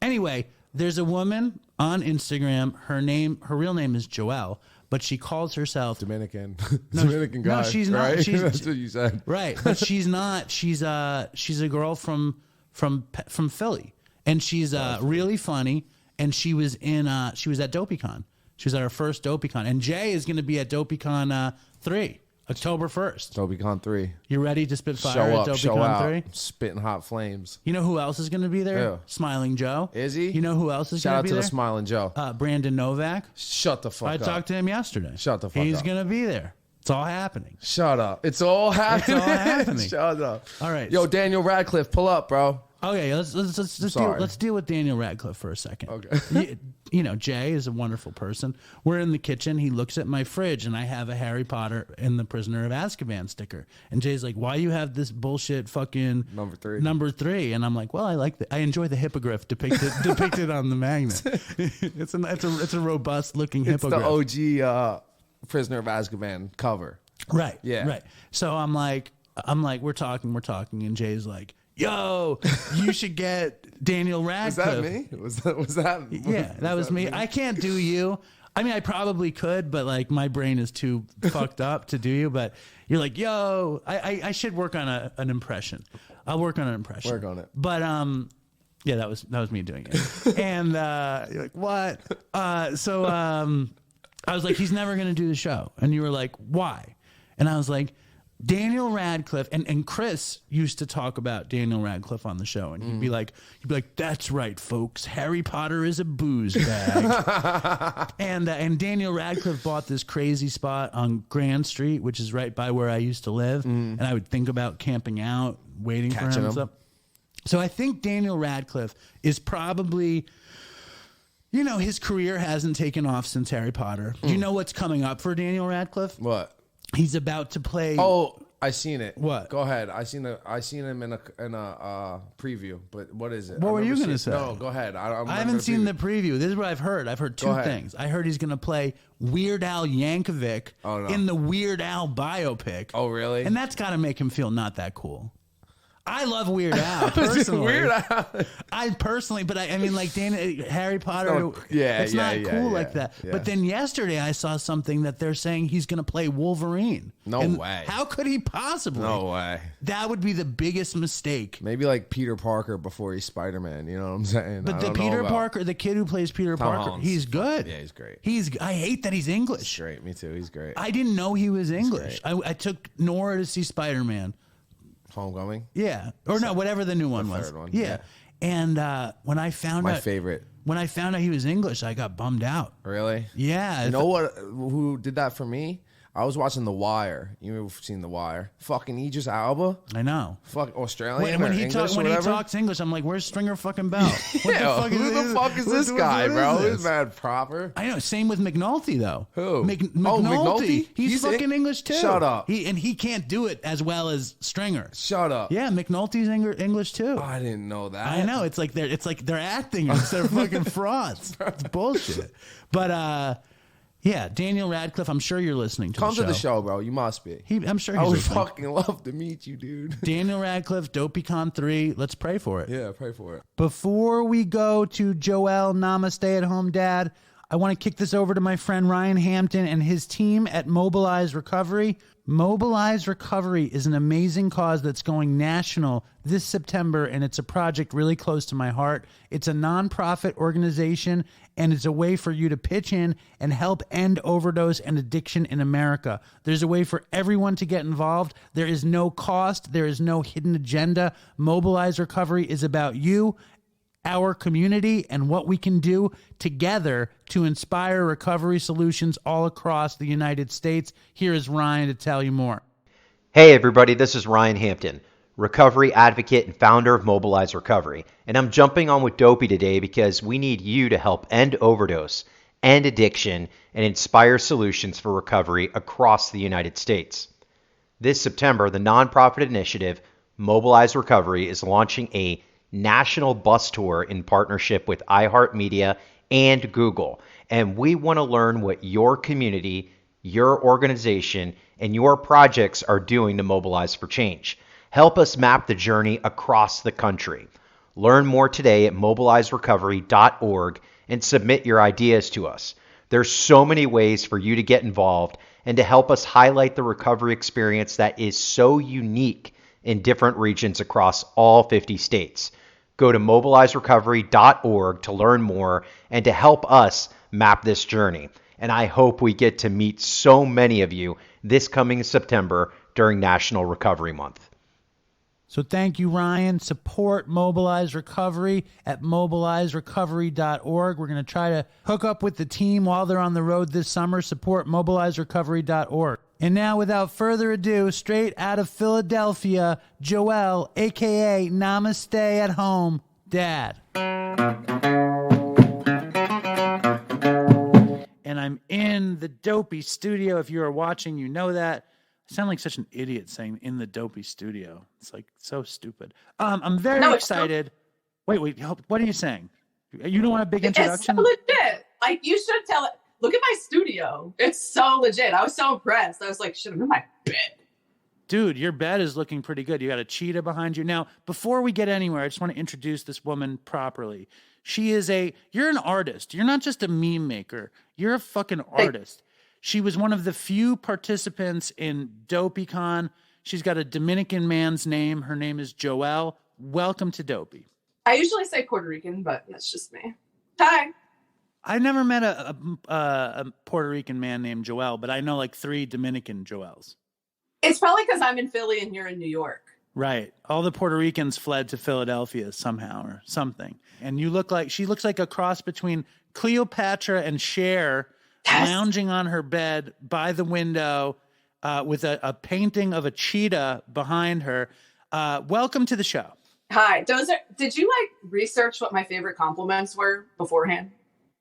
Anyway, there's a woman on Instagram. Her real name is Joelle, but she calls herself Dominican. Dominican guy. no, she's not. Right? She's- That's what you said. Right, but she's not. She's a girl from Philly, and she's really funny. And she was at DopeyCon. She was at our first DopeyCon, and Jay is going to be at DopeyCon 3, October 1st. DopeyCon 3. You ready to spit fire Show at up, show DopeyCon out. 3? Spitting hot flames. You know who else is going to be there? Who? Smiling Joe. Is he? You know who else is Shout going out to be to there? the Smiling Joe. Brandon Novak. Shut the fuck I up. talked to him yesterday. Shut the fuck He's up. going to be there. It's all happening. Shut up. It's all happening. happening. Shut up. All right. Yo, Daniel Radcliffe, pull up, bro. Okay, let's deal with Daniel Radcliffe for a second. Okay. You know, Jay is a wonderful person. We're in the kitchen. He looks at my fridge, and I have a Harry Potter and the Prisoner of Azkaban sticker. And Jay's like, "Why you have this bullshit fucking Number 3?" And I'm like, "Well, I enjoy the hippogriff depicted on the magnet. It's a robust looking It's hippogriff. the OG Prisoner of Azkaban cover. Right. Yeah. Right. So I'm like, we're talking, and Jay's like, "Yo, you should get Daniel Was Radcliffe." that me? Was that? Yeah, that was me. I can't do you. I mean, I probably could, but like my brain is too fucked up to do you. But you're like, yo, I should work on an impression. I'll work on an impression. Work on it. But yeah, that was me doing it. And you're like, what? So I was like, he's never gonna do the show. And you were like, why? And I was like, Daniel Radcliffe and Chris used to talk about Daniel Radcliffe on the show, and he'd be like, "That's right, folks. Harry Potter is a booze bag." and Daniel Radcliffe bought this crazy spot on Grand Street, which is right by where I used to live, and I would think about camping out, waiting for him. And stuff. So I think Daniel Radcliffe is probably, you know, his career hasn't taken off since Harry Potter. Do you know what's coming up for Daniel Radcliffe? What? He's about to play. Oh, I seen it. What? Go ahead. I seen him in a preview. But what is it? What were you gonna say? No, go ahead. I haven't seen the preview. This is what I've heard. I've heard two things. I heard he's gonna play Weird Al Yankovic in the Weird Al biopic. Oh, really? And that's got to make him feel not that cool. I love Weird Al personally. Weird Al. I personally, but I mean, like Harry Potter. It's not cool like that. Yeah. But then yesterday I saw something that they're saying he's going to play Wolverine. No way. How could he possibly? No way. That would be the biggest mistake. Maybe like Peter Parker before he's Spider-Man. You know what I'm saying? But the Peter Parker, the kid who plays Peter Parker, Holland's he's good. Yeah, he's great. I hate that he's English. He's great. Me too. He's great. I didn't know he was English. I took Nora to see Spider-Man. Homecoming? Yeah. Or no, whatever the new one was. Third one. Yeah. And when I found out. My favorite. When I found out he was English, I got bummed out. Really? Yeah. You know what? Who did that for me? I was watching The Wire. You've seen The Wire. Fucking Idris Elba. I know. Fuck Australian. When he English when he talks English, I'm like, "Where's Stringer fucking Bell? Who the fuck is this guy, bro? He's mad proper. I know. Same with McNulty though. Who? McNulty. He's fucking English too. Shut up. He can't do it as well as Stringer. Shut up. Yeah, McNulty's English too. Oh, I didn't know that. I know. It's like they're acting instead of fucking frauds. It's bullshit. But yeah, Daniel Radcliffe, I'm sure you're listening to Come the show. to the show, bro. You must be. I'm sure he's I would listening. fucking love to meet you, dude. Daniel Radcliffe, DopeyCon 3. Let's pray for it. Yeah, pray for it. Before we go to Joel, Namaste at Home Dad, I want to kick this over to my friend Ryan Hampton and his team at Mobilize Recovery. Mobilize Recovery is an amazing cause that's going national this September, and it's a project really close to my heart. It's a nonprofit organization, and it's a way for you to pitch in and help end overdose and addiction in America. There's a way for everyone to get involved. There is no cost. There is no hidden agenda. Mobilize Recovery is about you, our community, and what we can do together to inspire recovery solutions all across the United States. Here is Ryan to tell you more. Hey everybody, this is Ryan Hampton, recovery advocate and founder of Mobilize Recovery. And I'm jumping on with Dopey today because we need you to help end overdose, end addiction, and inspire solutions for recovery across the United States. This September, the nonprofit initiative Mobilize Recovery is launching a national bus tour in partnership with iHeartMedia and Google. And we want to learn what your community, your organization, and your projects are doing to mobilize for change. Help us map the journey across the country. Learn more today at mobilizerecovery.org and submit your ideas to us. There's so many ways for you to get involved and to help us highlight the recovery experience that is so unique in different regions across all 50 states. Go to mobilizerecovery.org to learn more and to help us map this journey. And I hope we get to meet so many of you this coming September during National Recovery Month. So thank you, Ryan. Support Mobilize Recovery at mobilizerecovery.org. We're going to try to hook up with the team while they're on the road this summer. Support mobilizerecovery.org. And now, without further ado, straight out of Philadelphia, Joel, a.k.a. Namaste at Home Dad. And I'm in the Dopey studio. If you are watching, you know that. I sound like such an idiot saying in the Dopey studio. It's like so stupid. I'm very excited. Wait, what are you saying? You don't want a big introduction? It's so legit. Like, you should tell it. Look at my studio. It's so legit. I was so impressed. I was like, shit, I'm in my bed. Dude, your bed is looking pretty good. You got a cheetah behind you. Now, before we get anywhere, I just want to introduce this woman properly. You're an artist. You're not just a meme maker. You're a fucking artist. She was one of the few participants in DopeyCon. She's got a Dominican man's name. Her name is Joelle. Welcome to Dopey. I usually say Puerto Rican, but that's just me. Hi. I never met a Puerto Rican man named Joel, but I know like 3 Dominican Joels. It's probably because I'm in Philly and you're in New York. Right. All the Puerto Ricans fled to Philadelphia somehow or something. And she looks like a cross between Cleopatra and Cher, lounging on her bed by the window with a painting of a cheetah behind her. Welcome to the show. Hi. Did you like research what my favorite compliments were beforehand?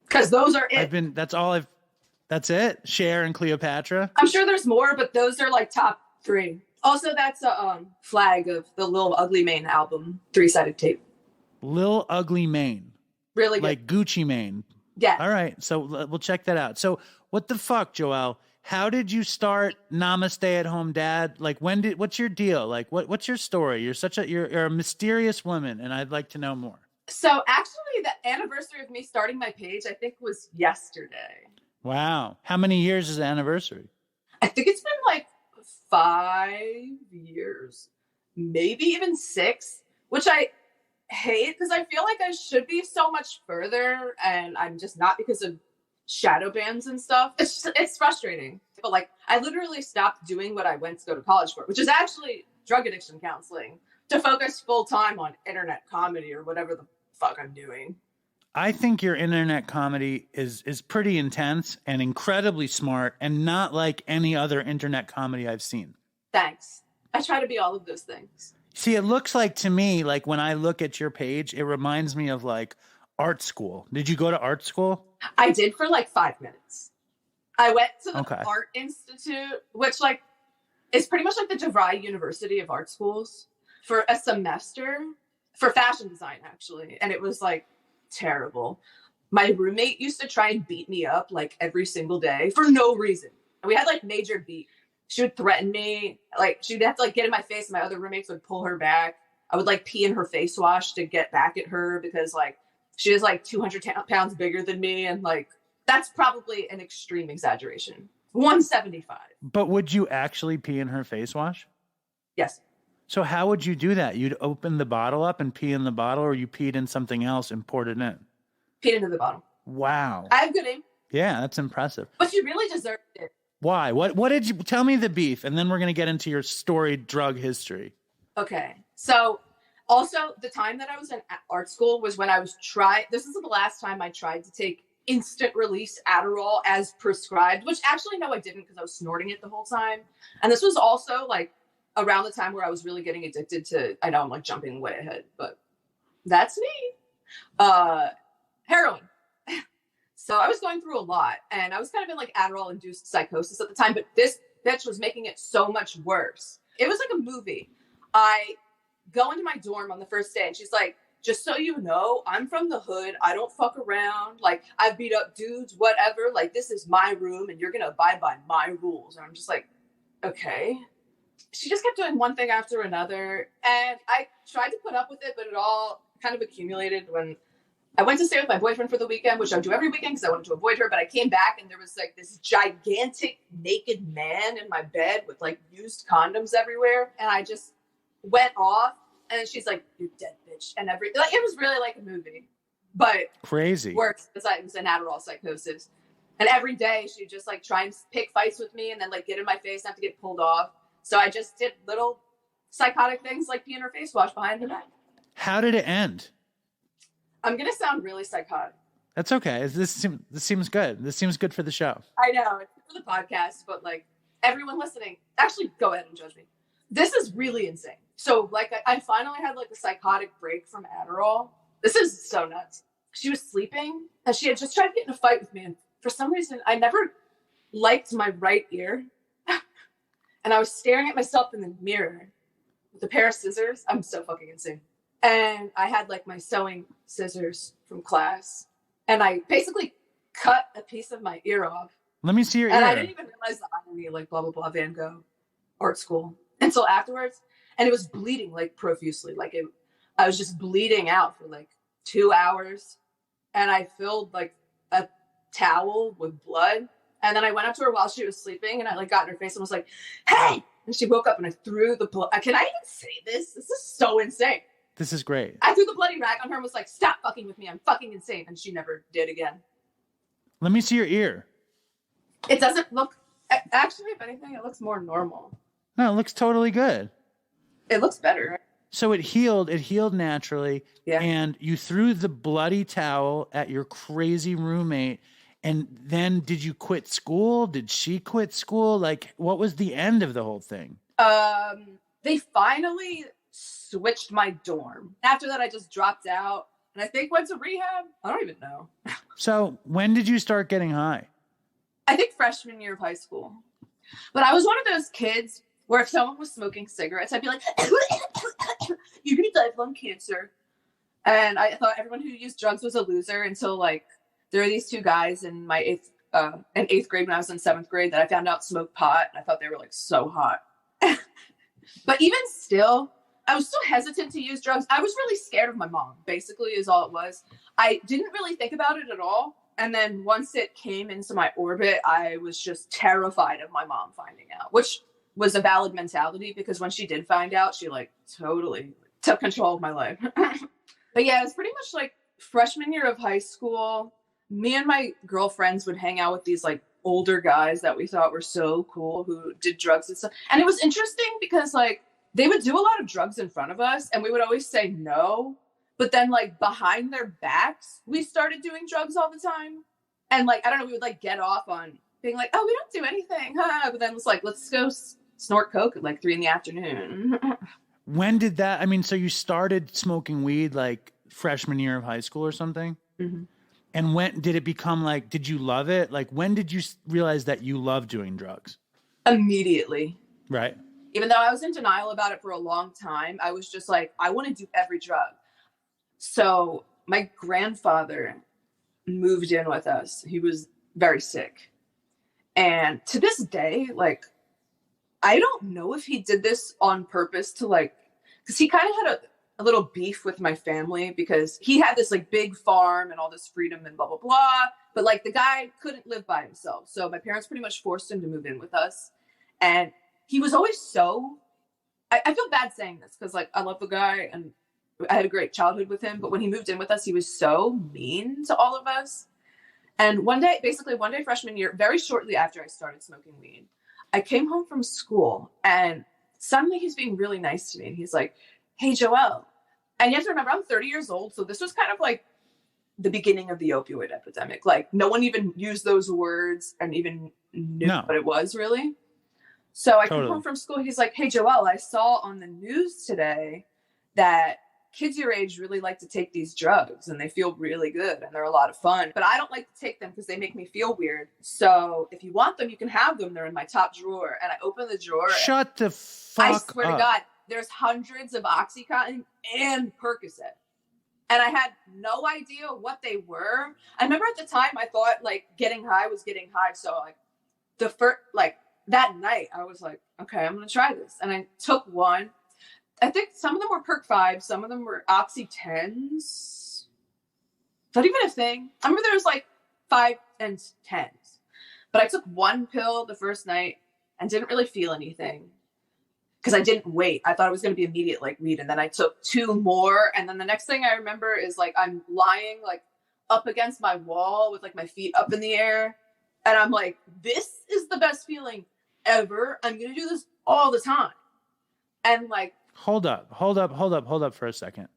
Because those are it. That's it. Cher and Cleopatra. I'm sure there's more, but those are like top 3. Also, that's a flag of the Lil Ugly Mane album, 3-sided tape. Lil Ugly Mane. Really good. Like Gucci Mane. Yeah. All right. So we'll check that out. So what the fuck, Joelle? How did you start Namaste at Home Dad? Like what's your deal? Like what's your story? You're a mysterious woman and I'd like to know more. So actually the anniversary of me starting my page, I think was yesterday. Wow. How many years is the anniversary? I think it's been like 5 years, maybe even 6, which I hate because I feel like I should be so much further and I'm just not because of shadow bans and stuff. It's frustrating. But like I literally stopped doing what I went to go to college for, which is actually drug addiction counseling, to focus full time on internet comedy or whatever the fuck I'm doing. I think your internet comedy is pretty intense and incredibly smart and not like any other internet comedy I've seen. Thanks. I try to be all of those things. See, it looks like to me, like when I look at your page, it reminds me of like art school. Did you go to art school? I did for like 5 minutes. I went to the Okay. Art Institute, which like is pretty much like the DeVry University of art schools, for a semester for fashion design, actually. And it was like terrible. My roommate used to try and beat me up like every single day for no reason. And we had like major beef. She would threaten me. Like she'd have to like get in my face and my other roommates would pull her back. I would like pee in her face wash to get back at her because like she was like 200 pounds bigger than me. And like, that's probably an extreme exaggeration. 175. But would you actually pee in her face wash? Yes. So how would you do that? You'd open the bottle up and pee in the bottle, or you peed in something else and poured it in? Peed into the bottle. Wow. I have good aim. Yeah, that's impressive. But she really deserved it. Why? What did you tell me the beef, and then we're gonna get into your storied drug history. Okay. So also the time that I was in art school was when I was this is the last time I tried to take instant release Adderall as prescribed, which actually no, I didn't because I was snorting it the whole time. And this was also like around the time where I was really getting addicted to, I know I'm like jumping way ahead, but that's me. Heroin. So I was going through a lot and I was kind of in like Adderall induced psychosis at the time, but this bitch was making it so much worse. It was like a movie. I go into my dorm on the first day and she's like, just so you know, I'm from the hood. I don't fuck around. Like I've beat up dudes, whatever. Like this is my room and you're going to abide by my rules. And I'm just like, okay. She just kept doing one thing after another. And I tried to put up with it, but it all kind of accumulated when I went to stay with my boyfriend for the weekend, which I do every weekend because I wanted to avoid her. But I came back and there was like this gigantic naked man in my bed with like used condoms everywhere. And I just went off. And then she's like, "You're dead, bitch." And like it was really like a movie, but crazy. Worse because I was in Adderall psychosis. And every day she'd just like try and pick fights with me and then like get in my face and have to get pulled off. So I just did little psychotic things like pee in her face wash behind her back. How did it end? I'm gonna sound really psychotic. That's okay. This seems good. This seems good for the show. I know it's for the podcast, but like everyone listening, actually go ahead and judge me. This is really insane. So like I finally had like a psychotic break from Adderall. This is so nuts. She was sleeping and she had just tried to get in a fight with me. And for some reason, I never liked my right ear. And I was staring at myself in the mirror with a pair of scissors. I'm so fucking insane. And I had like my sewing scissors from class. And I basically cut a piece of my ear off. Let me see your ear. And I didn't even realize the irony, like blah, blah, blah, Van Gogh, art school, until afterwards. And it was bleeding like profusely. Like I was just bleeding out for like 2 hours. And I filled like a towel with blood. And then I went up to her while she was sleeping and I like got in her face and was like, "Hey!" And she woke up and I threw the blood. Can I even say this? This is so insane. This is great. I threw the bloody rag on her and was like, "Stop fucking with me. I'm fucking insane." And she never did again. Let me see your ear. It doesn't look, actually, if anything, it looks more normal. No, it looks totally good. It looks better. So it healed naturally. Yeah. And you threw the bloody towel at your crazy roommate. And then did you quit school? Did she quit school? Like, what was the end of the whole thing? They finally switched my dorm. After that, I just dropped out and I think went to rehab. I don't even know. So when did you start getting high? I think freshman year of high school. But I was one of those kids where if someone was smoking cigarettes, I'd be like, you're going to die of lung cancer. And I thought everyone who used drugs was a loser until like there were these two guys in my eighth grade when I was in 7th grade that I found out smoked pot. And I thought they were like so hot. But even still, I was still hesitant to use drugs. I was really scared of my mom, basically, is all it was. I didn't really think about it at all. And then once it came into my orbit, I was just terrified of my mom finding out, which was a valid mentality because when she did find out, she like totally took control of my life. But yeah, it was pretty much like freshman year of high school. Me and my girlfriends would hang out with these like older guys that we thought were so cool who did drugs and stuff. And it was interesting because like they would do a lot of drugs in front of us and we would always say no. But then like behind their backs, we started doing drugs all the time. And like, I don't know, we would like get off on being like, oh, we don't do anything. But then it's like, let's go snort coke at like 3 p.m. When did that, I mean, so you started smoking weed like freshman year of high school or something? Mm-hmm. And when did it become like, did you love it? Like, when did you realize that you love doing drugs? Immediately. Right. Even though I was in denial about it for a long time, I was just like, I want to do every drug. So my grandfather moved in with us. He was very sick. And to this day, like, I don't know if he did this on purpose to like, because he kind of had a little beef with my family because he had this like big farm and all this freedom and blah, blah, blah. But like the guy couldn't live by himself. So my parents pretty much forced him to move in with us. And he was always so, I feel bad saying this because like I love the guy and I had a great childhood with him. But when he moved in with us, he was so mean to all of us. And one day freshman year, very shortly after I started smoking weed, I came home from school and suddenly he's being really nice to me. And he's like, hey, Joelle. And you have to remember, I'm 30 years old. So this was kind of like the beginning of the opioid epidemic. Like no one even used those words and even knew what it was really. So I came home from school. He's like, hey, Joelle, I saw on the news today that kids your age really like to take these drugs and they feel really good and they're a lot of fun. But I don't like to take them because they make me feel weird. So if you want them, you can have them. They're in my top drawer. And I open the drawer. Shut the fuck I swear to God, there's hundreds of Oxycontin and Percocet. And I had no idea what they were. I remember at the time I thought like getting high was getting high. So like that night I was like, okay, I'm going to try this. And I took one. I think some of them were Perk 5. Some of them were Oxy 10s. Not even a thing. I remember there was like 5 and 10s. But I took one pill the first night and didn't really feel anything. Because I didn't wait. I thought it was going to be immediate like weed. And then I took 2 more. And then the next thing I remember is like I'm lying like up against my wall with like my feet up in the air. And I'm like, this is the best feeling ever. I'm going to do this all the time. And like, Hold up for a second.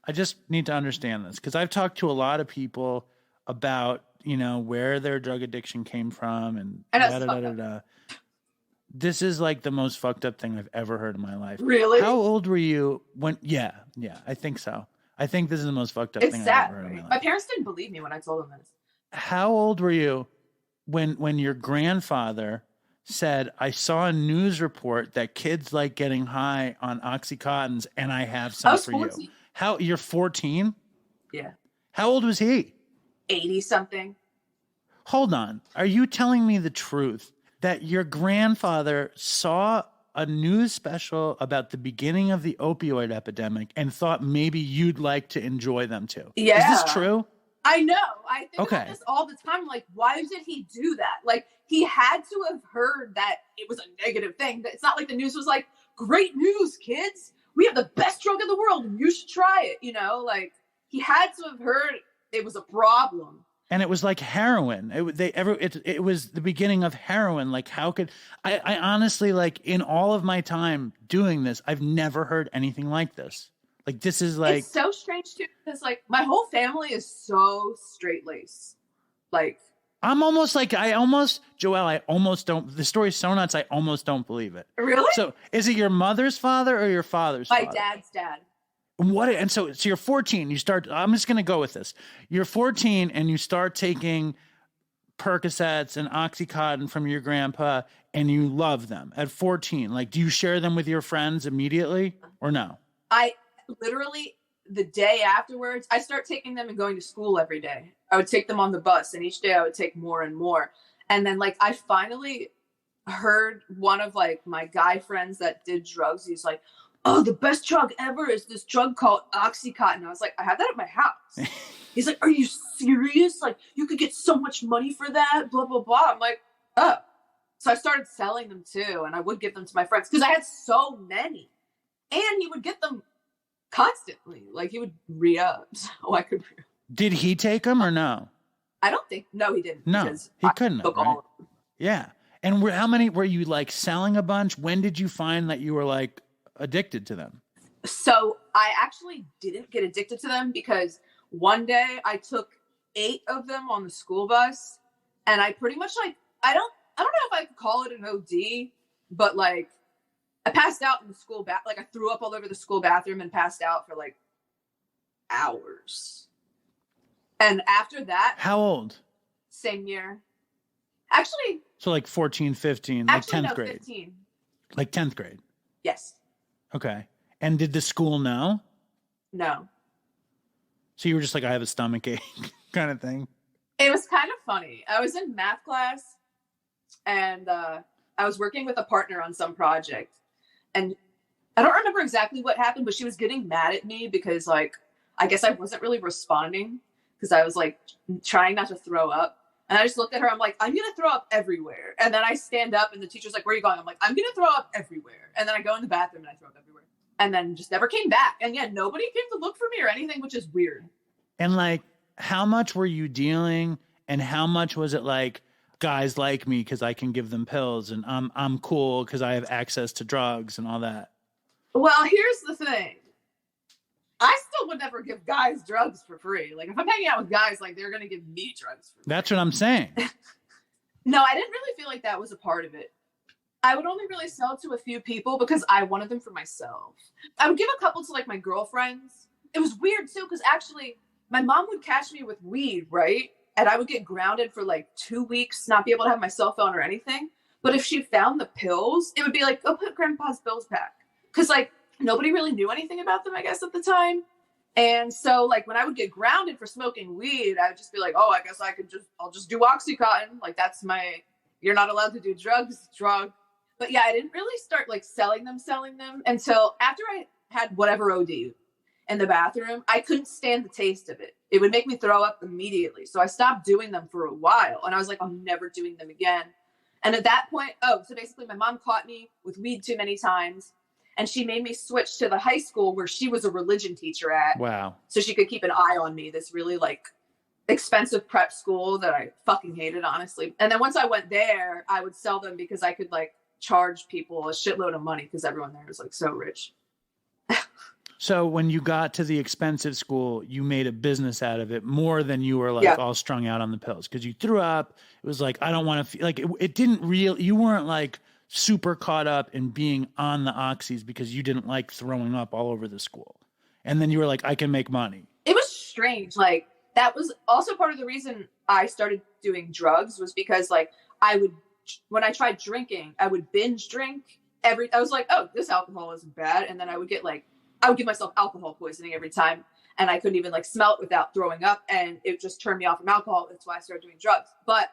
I just need to understand this because I've talked to a lot of people about, you know, where their drug addiction came from and da. This is like the most fucked up thing I've ever heard in my life. Really? How old were you when? Yeah, I think so. I think this is the most fucked up thing I've ever heard in my life. My parents didn't believe me when I told them this. How old were you when your grandfather said, I saw a news report that kids like getting high on Oxycontins and I have some for 14. you? How, you're 14? Yeah. How old was he? 80 something. Hold on. Are you telling me the truth that your grandfather saw a news special about the beginning of the opioid epidemic and thought maybe you'd like to enjoy them too? Yeah. Is this true? I know. I think about this all the time. Like, why did he do that? Like, he had to have heard that it was a negative thing. It's not like the news was like, great news, kids. We have the best drug in the world and you should try it. You know, like he had to have heard it was a problem. And it was like heroin. It was the beginning of heroin. Like, how could I honestly, like, in all of my time doing this, I've never heard anything like this. Like, this is like, it's so strange too, because like my whole family is so straight laced. Like, I'm almost like, Joelle, I almost don't, the story's so nuts, I almost don't believe it. really? So is it your mother's father or your father's My father? dad's dad. And so you're 14, I'm just going to go with this. You're 14 and you start taking Percocets and Oxycontin from your grandpa and you love them at 14. Like, do you share them with your friends immediately or no? I literally, the day afterwards, I start taking them and going to school every day. I would take them on the bus, and each day I would take more and more. And then like, I finally heard one of like my guy friends that did drugs. He's like, oh, the best drug ever is this drug called Oxycontin. I was like, I have that at my house. He's like, are you serious? Like, you could get so much money for that, blah, blah, blah. I'm like, oh. So I started selling them too, and I would give them to my friends because I had so many. And he would get them constantly. Like, he would re-up, so I could re-up. Did he take them or no? I don't think, no, he didn't. No, because he I couldn't have, took right? all of them. Yeah. And how many were you like selling a bunch? When did you find that you were like addicted to them? So I actually didn't get addicted to them because one day I took 8 of them on the school bus, and I pretty much like, I don't know if I could call it an OD, but like I passed out in the school like I threw up all over the school bathroom and passed out for like hours. And after that, How old? same year. Actually, So like 14, 15, like actually 10th no, grade. 15. Like 10th grade. Yes. Okay. And did the school know? No. So you were just like, I have a stomach ache kind of thing. It was kind of funny. I was in math class, and I was working with a partner on some project, and I don't remember exactly what happened, but she was getting mad at me because, like, I guess I wasn't really responding because I was like trying not to throw up. And I just looked at her. I'm like, I'm going to throw up everywhere. And then I stand up and the teacher's like, where are you going? I'm like, I'm going to throw up everywhere. And then I go in the bathroom and I throw up everywhere. And then just never came back. And yeah, nobody came to look for me or anything, which is weird. And like, how much were you dealing and how much was it like, guys like me because I can give them pills and I'm cool because I have access to drugs and all that? Well, here's the thing. I still would never give guys drugs for free. Like, if I'm hanging out with guys, like, they're going to give me drugs for free. That's what I'm saying. No, I didn't really feel like that was a part of it. I would only really sell to a few people because I wanted them for myself. I would give a couple to, like, my girlfriends. It was weird, too, because actually, my mom would catch me with weed, right? And I would get grounded for, like, 2 weeks, not be able to have my cell phone or anything. But if she found the pills, it would be like, go put Grandpa's pills back. Because, like, nobody really knew anything about them, I guess, at the time. And so, like, when I would get grounded for smoking weed, I would just be like, oh, I guess I'll just do Oxycontin. Like, that's you're not allowed to do drugs, drug. But yeah, I didn't really start, like, selling them until after I had whatever OD in the bathroom. I couldn't stand the taste of it. It would make me throw up immediately. So I stopped doing them for a while. And I was like, I'm never doing them again. And at that point, so basically my mom caught me with weed too many times. And she made me switch to the high school where she was a religion teacher at. Wow. So she could keep an eye on me, this really like expensive prep school that I fucking hated, honestly. And then once I went there, I would sell them because I could like charge people a shitload of money because everyone there was like so rich. So when you got to the expensive school, you made a business out of it more than you were like all strung out on the pills because you threw up. It was like, I don't want to feel like it didn't really, you weren't like super caught up in being on the oxys because you didn't like throwing up all over the school. And then you were like, I can make money. It was strange. Like that was also part of the reason I started doing drugs was because like when I tried drinking, I would binge drink I was like, oh, this alcohol isn't bad. And then I would give myself alcohol poisoning every time. And I couldn't even like smell it without throwing up. And it just turned me off from alcohol. That's why I started doing drugs. But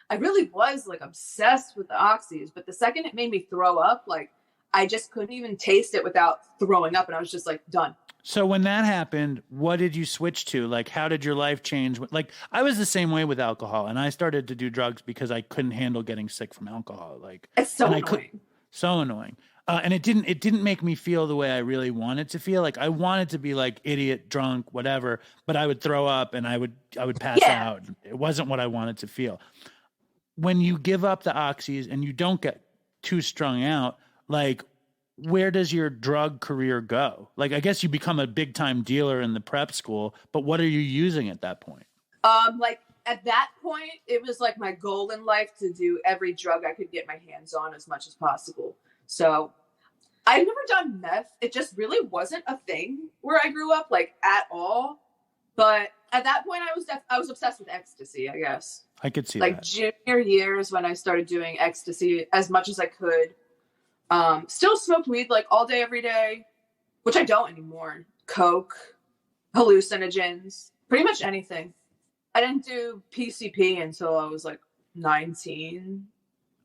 I really was like obsessed with the oxys, but the second it made me throw up, like I just couldn't even taste it without throwing up. And I was just like, done. So when that happened, what did you switch to? Like, how did your life change? Like, I was the same way with alcohol and I started to do drugs because I couldn't handle getting sick from alcohol. Like, it's so annoying. So annoying. And it didn't make me feel the way I really wanted to feel. Like I wanted to be like idiot, drunk, whatever, but I would throw up and I would pass out. It wasn't what I wanted to feel. When you give up the oxys and you don't get too strung out, like where does your drug career go? Like I guess you become a big time dealer in the prep school, but what are you using at that point? Like at that point, it was like my goal in life to do every drug I could get my hands on as much as possible. So I've never done meth. It just really wasn't a thing where I grew up, like at all. But at that point, I was obsessed with ecstasy, I guess. I could see like that. Junior years when I started doing ecstasy as much as I could. Still smoked weed like all day, every day, which I don't anymore. Coke, hallucinogens, pretty much anything. I didn't do PCP until I was like 19.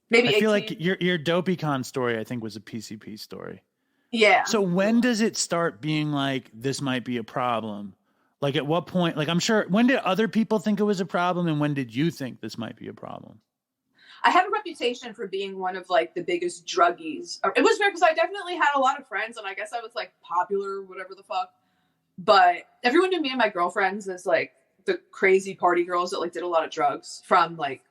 Maybe I 18. feel like your DopeyCon story, I think, was a PCP story. Yeah. So when does it start being like, this might be a problem? Like at what point, like I'm sure, when did other people think it was a problem and when did you think this might be a problem? I had a reputation for being one of like the biggest druggies. It was weird because I definitely had a lot of friends and I guess I was like popular, whatever the fuck. But everyone knew me and my girlfriends as like the crazy party girls that like did a lot of drugs from like,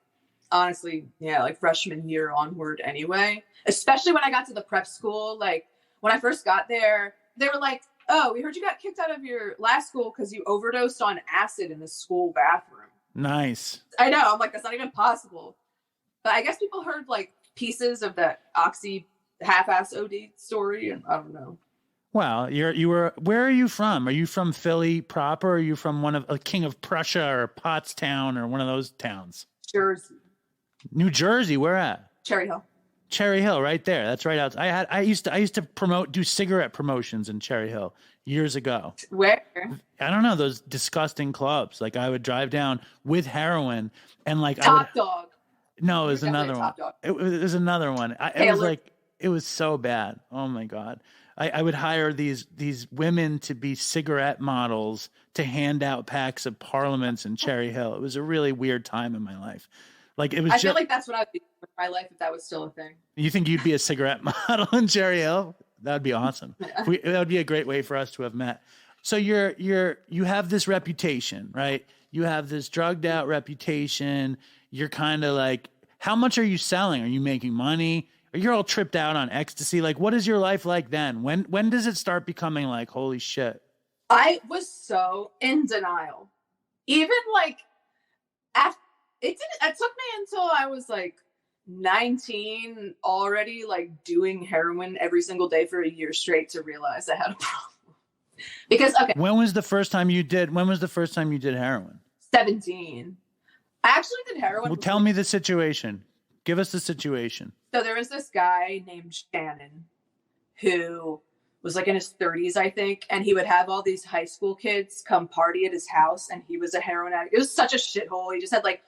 honestly, yeah, like freshman year onward anyway. Especially when I got to the prep school. Like when I first got there, they were like, oh, we heard you got kicked out of your last school because you overdosed on acid in the school bathroom. Nice. I know. I'm like, that's not even possible. But I guess people heard like pieces of that Oxy half-ass OD story, and I don't know. Well, where are you from? Are you from Philly proper? Or are you from one of a King of Prussia or Pottstown or one of those towns? Jersey. New Jersey, where at? Cherry Hill. Cherry Hill, right there. That's right out. I used to do cigarette promotions in Cherry Hill years ago. Where? I don't know, those disgusting clubs. Like I would drive down with heroin and like Top Dog. No, it was You're another definitely a one. Top Dog. It was another one. It was like it was so bad. Oh my God. I would hire these women to be cigarette models to hand out packs of Parliaments in Cherry Hill. It was a really weird time in my life. Like it was. I feel like that's what I'd be with my life if that was still a thing. You think you'd be a cigarette model in Cherry Hill? That'd be awesome. That would be a great way for us to have met. So you have this reputation, right? You have this drugged out reputation. You're kind of like, how much are you selling? Are you making money? You're all tripped out on ecstasy. Like, what is your life like then? When does it start becoming like, holy shit? I was so in denial. Even like after it took me until I was like 19 already, like doing heroin every single day for a year straight to realize I had a problem. Because okay. When was the first time you did heroin? 17. I actually did heroin. Well, tell me the situation. Give us the situation. So there was this guy named Shannon who was like in his 30s, I think. And he would have all these high school kids come party at his house. And he was a heroin addict. It was such a shithole. He just had like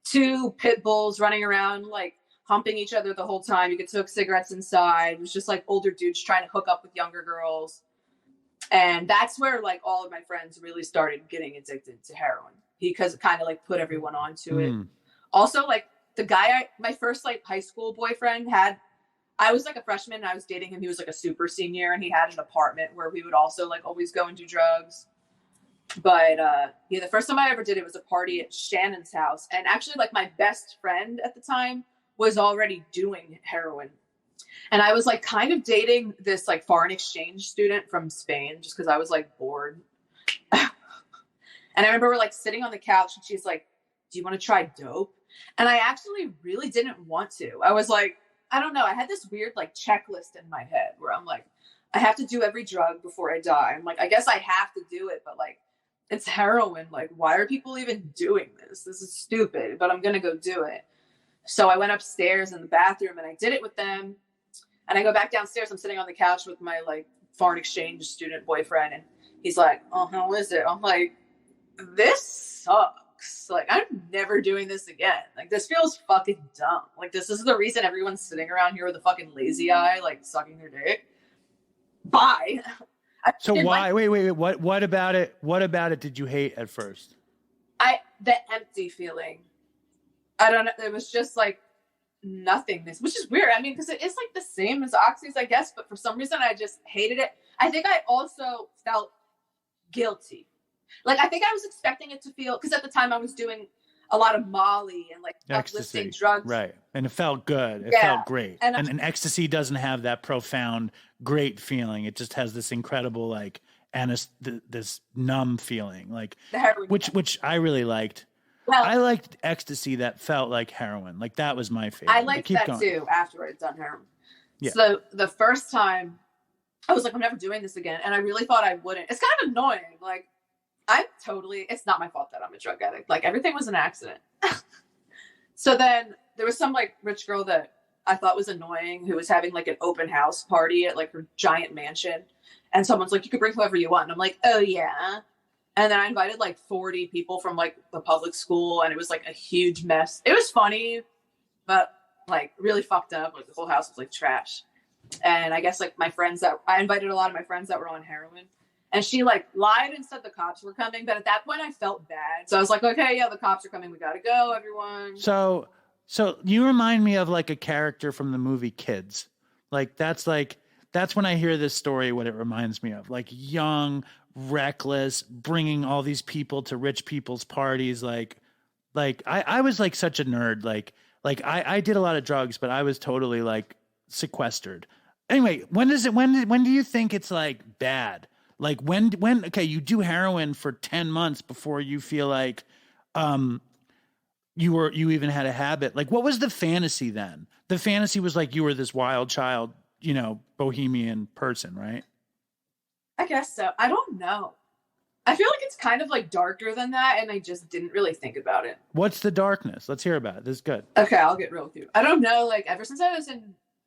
2 pit bulls running around, like humping each other the whole time. You could smoke cigarettes inside. It was just like older dudes trying to hook up with younger girls. And that's where like all of my friends really started getting addicted to heroin. Because it kind of like put everyone onto it. Also, like the guy, my first like high school boyfriend I was like a freshman and I was dating him. He was like a super senior and he had an apartment where we would also like always go and do drugs. But yeah, the first time I ever did it was a party at Shannon's house. And actually like my best friend at the time was already doing heroin. And I was like kind of dating this like foreign exchange student from Spain just because I was like bored. And I remember we're like sitting on the couch and she's like, do you want to try dope? And I actually really didn't want to. I was like, I don't know. I had this weird like checklist in my head where I'm like, I have to do every drug before I die. I'm like, I guess I have to do it, but like, it's heroin. Like, why are people even doing this? This is stupid, but I'm going to go do it. So I went upstairs in the bathroom and I did it with them. And I go back downstairs. I'm sitting on the couch with my like foreign exchange student boyfriend. And he's like, oh, how is it? I'm like, this sucks. Like, I'm never doing this again. Like, this feels fucking dumb. Like, this is the reason everyone's sitting around here with a fucking lazy eye, like sucking their dick. Bye. So why? Wait. What about it? What about it did you hate at first? The empty feeling. I don't know. It was just like, nothingness, which is weird. I mean, because it is like the same as oxys, I guess, but for some reason I just hated it. I think I also felt guilty. Like, I think I was expecting it to feel, because at the time I was doing a lot of Molly and like uplifting drugs. Right. And it felt good. It felt great. And ecstasy doesn't have that profound, great feeling. It just has this incredible, like, this numb feeling, like, which I really liked. Well, I liked ecstasy that felt like heroin. Like, that was my favorite. I liked that too after I'd done heroin. Yeah. So the first time I was like, I'm never doing this again. And I really thought I wouldn't. It's kind of annoying. Like, it's not my fault that I'm a drug addict. Like, everything was an accident. So then there was some like rich girl that I thought was annoying who was having like an open house party at like her giant mansion. And someone's like, you could bring whoever you want. And I'm like, oh yeah. And then I invited like 40 people from like the public school, and it was like a huge mess. It was funny, but like really fucked up. Like, the whole house was like trash. And I guess like I invited a lot of my friends that were on heroin. And she like lied and said the cops were coming. But at that point I felt bad. So I was like, okay, yeah, the cops are coming. We got to go, everyone. So you remind me of like a character from the movie Kids. That's when I hear this story, what it reminds me of. Like, young, reckless, bringing all these people to rich people's parties. Like I was like such a nerd. Like I did a lot of drugs, but I was totally like sequestered. Anyway, when do you think it's like bad? Like when, okay, you do heroin for 10 months before you feel like, you even had a habit. Like, what was the fantasy then? The fantasy was like, you were this wild child, bohemian person, right? I guess so. I don't know. I feel like it's kind of like darker than that, and I just didn't really think about it. What's the darkness? Let's hear about it. This is good. Okay, I'll get real with you. I don't know. Like, ever since I was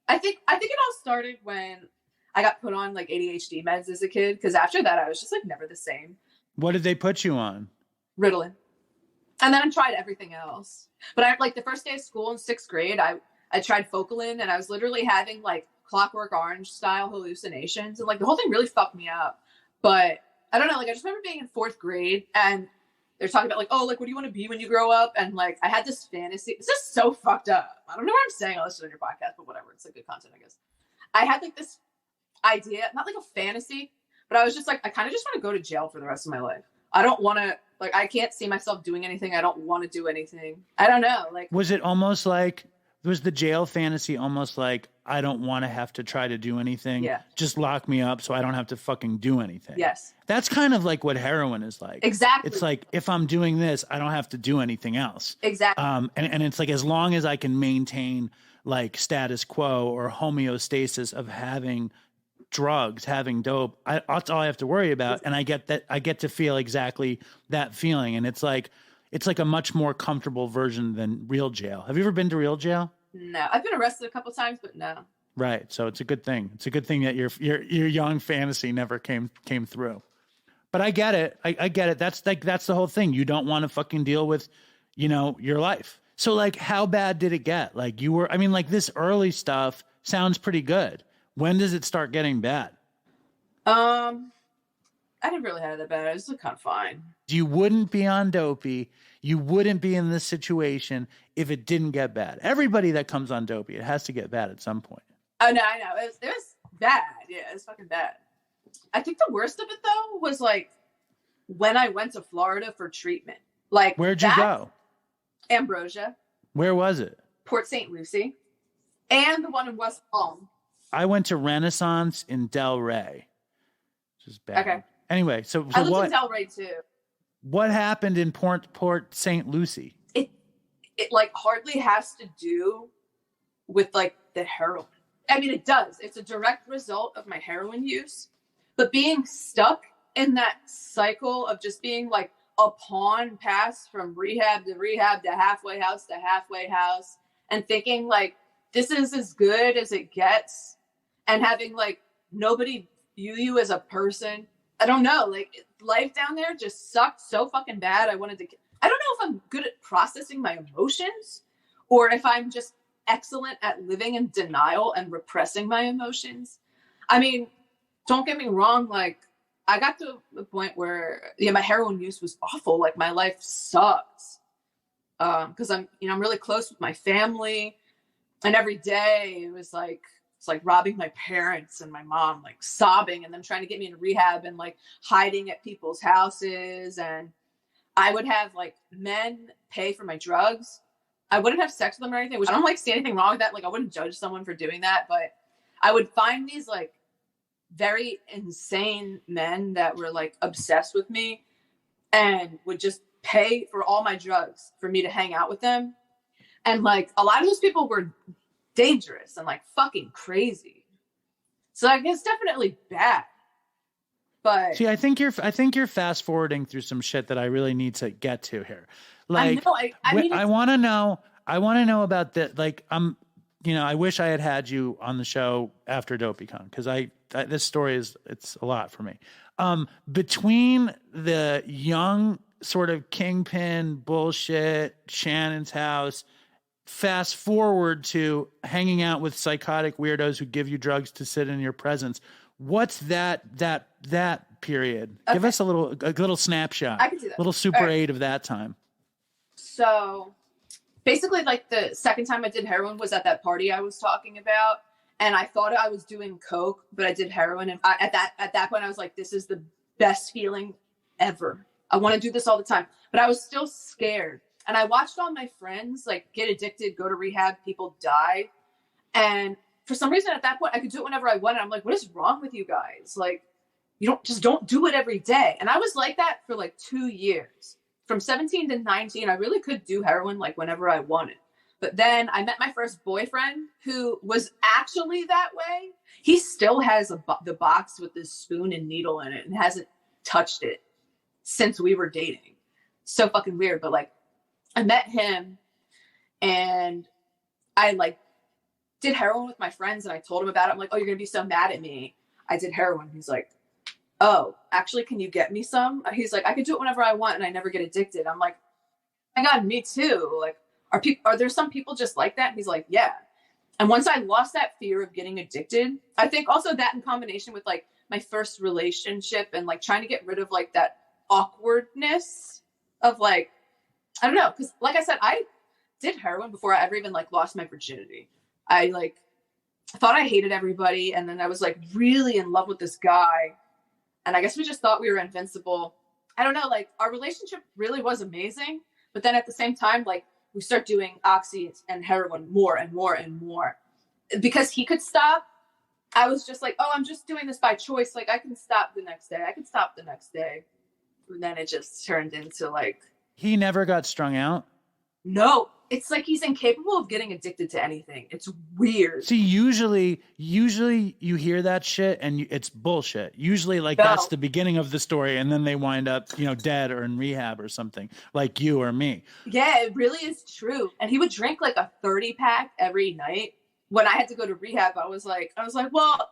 I think it all started when I got put on like ADHD meds as a kid, because after that I was just like never the same. What did they put you on? Ritalin. And then I tried everything else. But I like the first day of school in 6th grade, I tried Focalin, and I was literally having like Clockwork Orange style hallucinations, and like the whole thing really fucked me up. But I don't know, like I just remember being in 4th grade and they're talking about like, oh, like what do you want to be when you grow up? And like I had this fantasy. It's just so fucked up. I don't know what I'm saying all this on your podcast, but whatever. It's like good content, I guess. I had like this idea, not like a fantasy, but I was just like, I kind of just want to go to jail for the rest of my life. I don't want to, like, I can't see myself doing anything. I don't want to do anything. I don't know. Like, was it almost like, was the jail fantasy almost like, I don't want to have to try to do anything. Yeah. Just lock me up so I don't have to fucking do anything. Yes. That's kind of like what heroin is like. Exactly. It's like, if I'm doing this, I don't have to do anything else. Exactly. And it's like, as long as I can maintain like status quo or homeostasis of having drugs, having dope, that's all I have to worry about. And I get to feel exactly that feeling. And it's like a much more comfortable version than real jail. Have you ever been to real jail? No, I've been arrested a couple times, but no. Right. So it's a good thing. It's a good thing that your young fantasy never came through. But I get it. I get it. That's the whole thing. You don't want to fucking deal with, your life. So like, how bad did it get? Like this early stuff sounds pretty good. When does it start getting bad? I didn't really have that bad. I was kind of fine. You wouldn't be on Dopey. You wouldn't be in this situation if it didn't get bad. Everybody that comes on Dopey, it has to get bad at some point. Oh, no, I know. It was bad. Yeah, it was fucking bad. I think the worst of it, though, was like when I went to Florida for treatment. Like, where'd you go? Ambrosia. Where was it? Port St. Lucie. And the one in West Palm. I went to Renaissance in Delray. Which is bad. Okay. Anyway, so I lived in Delray too. What happened in Port St. Lucie? It like hardly has to do with like the heroin. I mean, it does. It's a direct result of my heroin use. But being stuck in that cycle of just being like a pawn pass from rehab to halfway house, and thinking like this is as good as it gets, and having like nobody view you as a person. I don't know, like life down there just sucked so fucking bad. I don't know if I'm good at processing my emotions or if I'm just excellent at living in denial and repressing my emotions. I mean, don't get me wrong, like I got to a point where my heroin use was awful. Like my life sucks. Cause I'm really close with my family. And every day it was like, it's like robbing my parents and my mom, like sobbing and them trying to get me into rehab and like hiding at people's houses. And I would have like men pay for my drugs. I wouldn't have sex with them or anything, which I don't like see anything wrong with that. Like I wouldn't judge someone for doing that, but I would find these like very insane men that were like obsessed with me and would just pay for all my drugs for me to hang out with them. And like a lot of those people were dangerous and like fucking crazy. So like it's definitely bad. But see, I think you're fast forwarding through some shit that I really need to get to here. Like I mean, I want to know about that. Like I wish I had you on the show after DopeyCon because this story it's a lot for me. Between the young sort of kingpin bullshit, Shannon's house, fast forward to hanging out with psychotic weirdos who give you drugs to sit in your presence. What's that period? Okay. Give us a little snapshot. I can do that. Little Super 8 of that time. So basically like the second time I did heroin was at that party I was talking about. And I thought I was doing coke, but I did heroin. And at that point I was like, this is the best feeling ever. I want to do this all the time. But I was still scared. And I watched all my friends like get addicted, go to rehab, people die. And for some reason at that point, I could do it whenever I wanted. I'm like, what is wrong with you guys? Like, you don't do it every day. And I was like that for like 2 years. From 17 to 19, I really could do heroin like whenever I wanted. But then I met my first boyfriend who was actually that way. He still has the box with this spoon and needle in it and hasn't touched it since we were dating. So fucking weird. But like, I met him and I like did heroin with my friends and I told him about it. I'm like, oh, you're going to be so mad at me. I did heroin. He's like, oh, actually, can you get me some? He's like, I can do it whenever I want and I never get addicted. I'm like, oh my God, me too. Like, are there some people just like that? And he's like, yeah. And once I lost that fear of getting addicted, I think also that in combination with like my first relationship and like trying to get rid of like that awkwardness of like, I don't know. Cause like I said, I did heroin before I ever even like lost my virginity. I thought I hated everybody. And then I was like really in love with this guy. And I guess we just thought we were invincible. I don't know. Like our relationship really was amazing. But then at the same time, like we start doing oxy and heroin more and more and more because he could stop. I was just like, oh, I'm just doing this by choice. Like I can stop the next day. I can stop the next day. And then it just turned into like. He never got strung out? No. It's like he's incapable of getting addicted to anything. It's weird. See, usually you hear that shit and it's bullshit. Usually like that's the beginning of the story and then they wind up, dead or in rehab or something like you or me. Yeah, it really is true. And he would drink like a 30-pack every night. When I had to go to rehab, I was like, well,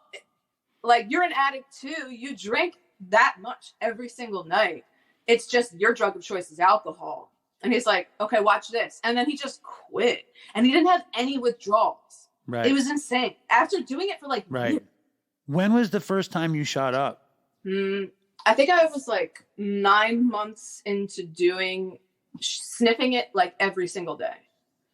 like you're an addict too. You drink that much every single night. It's just your drug of choice is alcohol. And he's like, okay, watch this. And then he just quit. And he didn't have any withdrawals. Right. It was insane. After doing it for like years. When was the first time you shot up? I think I was like 9 months into sniffing it like every single day.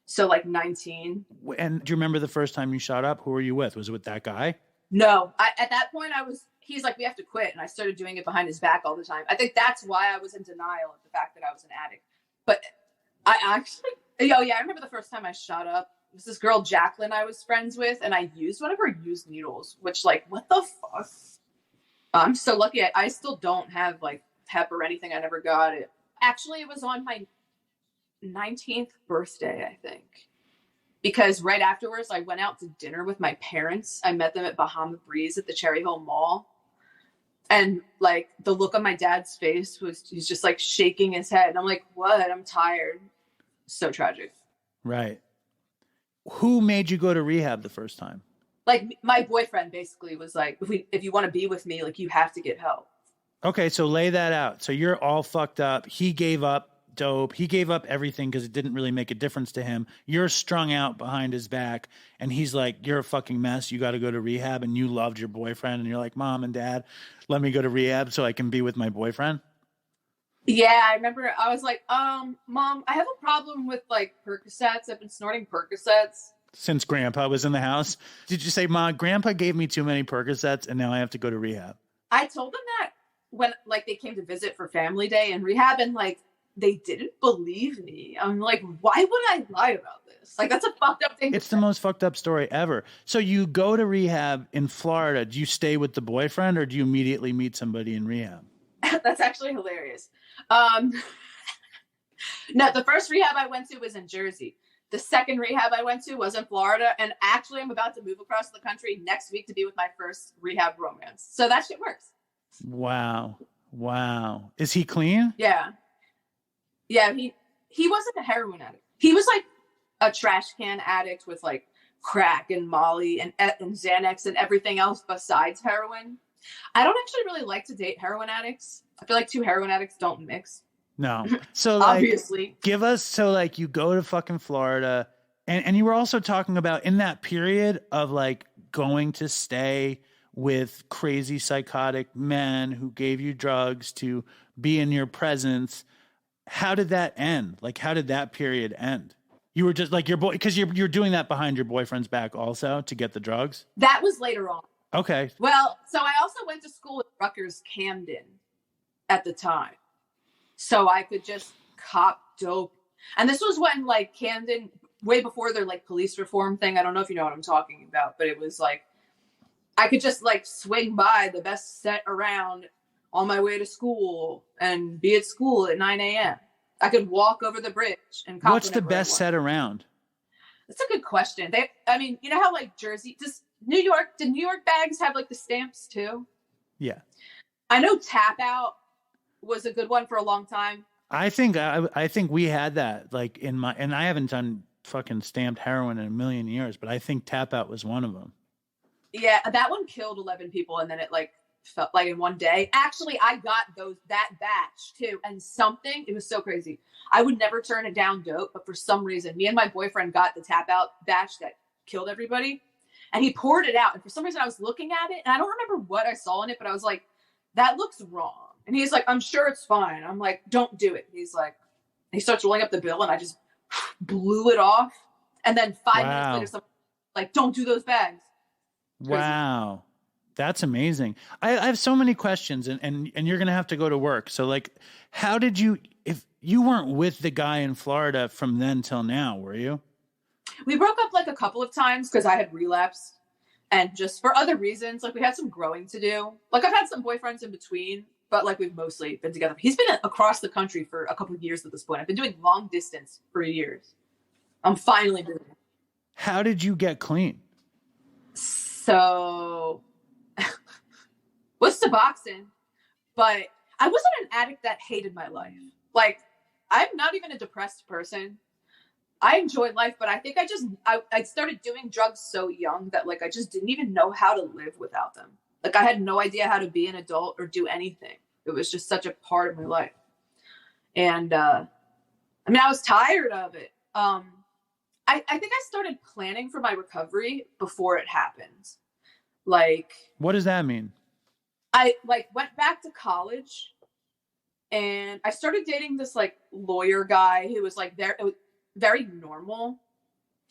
So like 19. And do you remember the first time you shot up? Who were you with? Was it with that guy? No. At that point, he's like, we have to quit. And I started doing it behind his back all the time. I think that's why I was in denial of the fact that I was an addict. But I actually, I remember the first time I shot up. It was this girl, Jacqueline, I was friends with, and I used one of her used needles, which like, what the fuck? I'm so lucky. I still don't have like PEP or anything. I never got it. Actually, it was on my 19th birthday, I think. Because right afterwards, I went out to dinner with my parents. I met them at Bahama Breeze at the Cherry Hill Mall. And like the look on my dad's face he's just like shaking his head. And I'm like, what? I'm tired. So tragic. Right. Who made you go to rehab the first time? Like my boyfriend basically was like, if you want to be with me, like you have to get help. Okay. So lay that out. So you're all fucked up. He gave up dope. He gave up everything because it didn't really make a difference to him. You're strung out behind his back. And he's like, you're a fucking mess. You got to go to rehab. And you loved your boyfriend. And you're like, Mom and Dad, let me go to rehab so I can be with my boyfriend. Yeah, I remember I was like, Mom, I have a problem with like Percocets. I've been snorting Percocets. since Grandpa was in the house. Did you say, "Ma, Grandpa gave me too many Percocets and now I have to go to rehab"? I told them that when like they came to visit for family day and rehab, and like they didn't believe me. I'm like, why would I lie about this? Like, that's a fucked up thing. It's the most fucked up story ever. So you go to rehab in Florida. Do you stay with the boyfriend or do you immediately meet somebody in rehab? That's actually hilarious. No, the first rehab I went to was in Jersey. The second rehab I went to was in Florida. And actually, I'm about to move across the country next week to be with my first rehab romance. So that shit works. Wow. Wow. Is he clean? Yeah. Yeah, he wasn't a heroin addict. He was like a trash can addict with like crack and Molly and Xanax and everything else besides heroin. I don't actually really like to date heroin addicts. I feel like two heroin addicts don't mix. No. So like, obviously. give us, so like you go to fucking Florida and you were also talking about in that period of like going to stay with crazy psychotic men who gave you drugs to be in your presence. How did that end? Like, how did that period end? You were just like your boy, because you're doing that behind your boyfriend's back also to get the drugs? That was later on. Okay. Well, so I also went to school at Rutgers Camden at the time. So I could just cop dope. And this was when like Camden, way before their like police reform thing. I don't know if you know what I'm talking about, but it was like, I could just like swing by the best set around on my way to school and be at school at 9 a.m. I could walk over the bridge and cop. What's the best set around? That's a good question. I mean, you know how like Jersey, did New York bags have like the stamps too? Yeah. I know Tap Out was a good one for a long time. I think we had that like and I haven't done fucking stamped heroin in a million years, but I think Tap Out was one of them. Yeah, that one killed 11 people and then it like felt like in one day. Actually, I got that batch too, and it was so crazy. I would never turn it down dope, but for some reason, me and my boyfriend got the Tap Out batch that killed everybody, and he poured it out. And for some reason, I was looking at it, and I don't remember what I saw in it, but I was like, "That looks wrong." And he's like, "I'm sure it's fine." I'm like, "Don't do it." He's like, he starts rolling up the bill, and I just blew it off. And then 5 minutes later, someone like, "Don't do those bags." Wow. That's amazing. I have so many questions and you're going to have to go to work. So like, how did you, if you weren't with the guy in Florida from then till now, were you? We broke up like a couple of times because I had relapsed and just for other reasons. Like we had some growing to do. Like I've had some boyfriends in between, but like we've mostly been together. He's been across the country for a couple of years at this point. I've been doing long distance for years. I'm finally doing it. How did you get clean? So was Suboxone, but I wasn't an addict that hated my life. Like, I'm not even a depressed person. I enjoy life, but I think I started doing drugs so young that like I just didn't even know how to live without them. Like I had no idea how to be an adult or do anything. It was just such a part of my life. And I mean, I was tired of it. I think I started planning for my recovery before it happened. Like, what does that mean? I like went back to college and I started dating this like lawyer guy who was like very normal.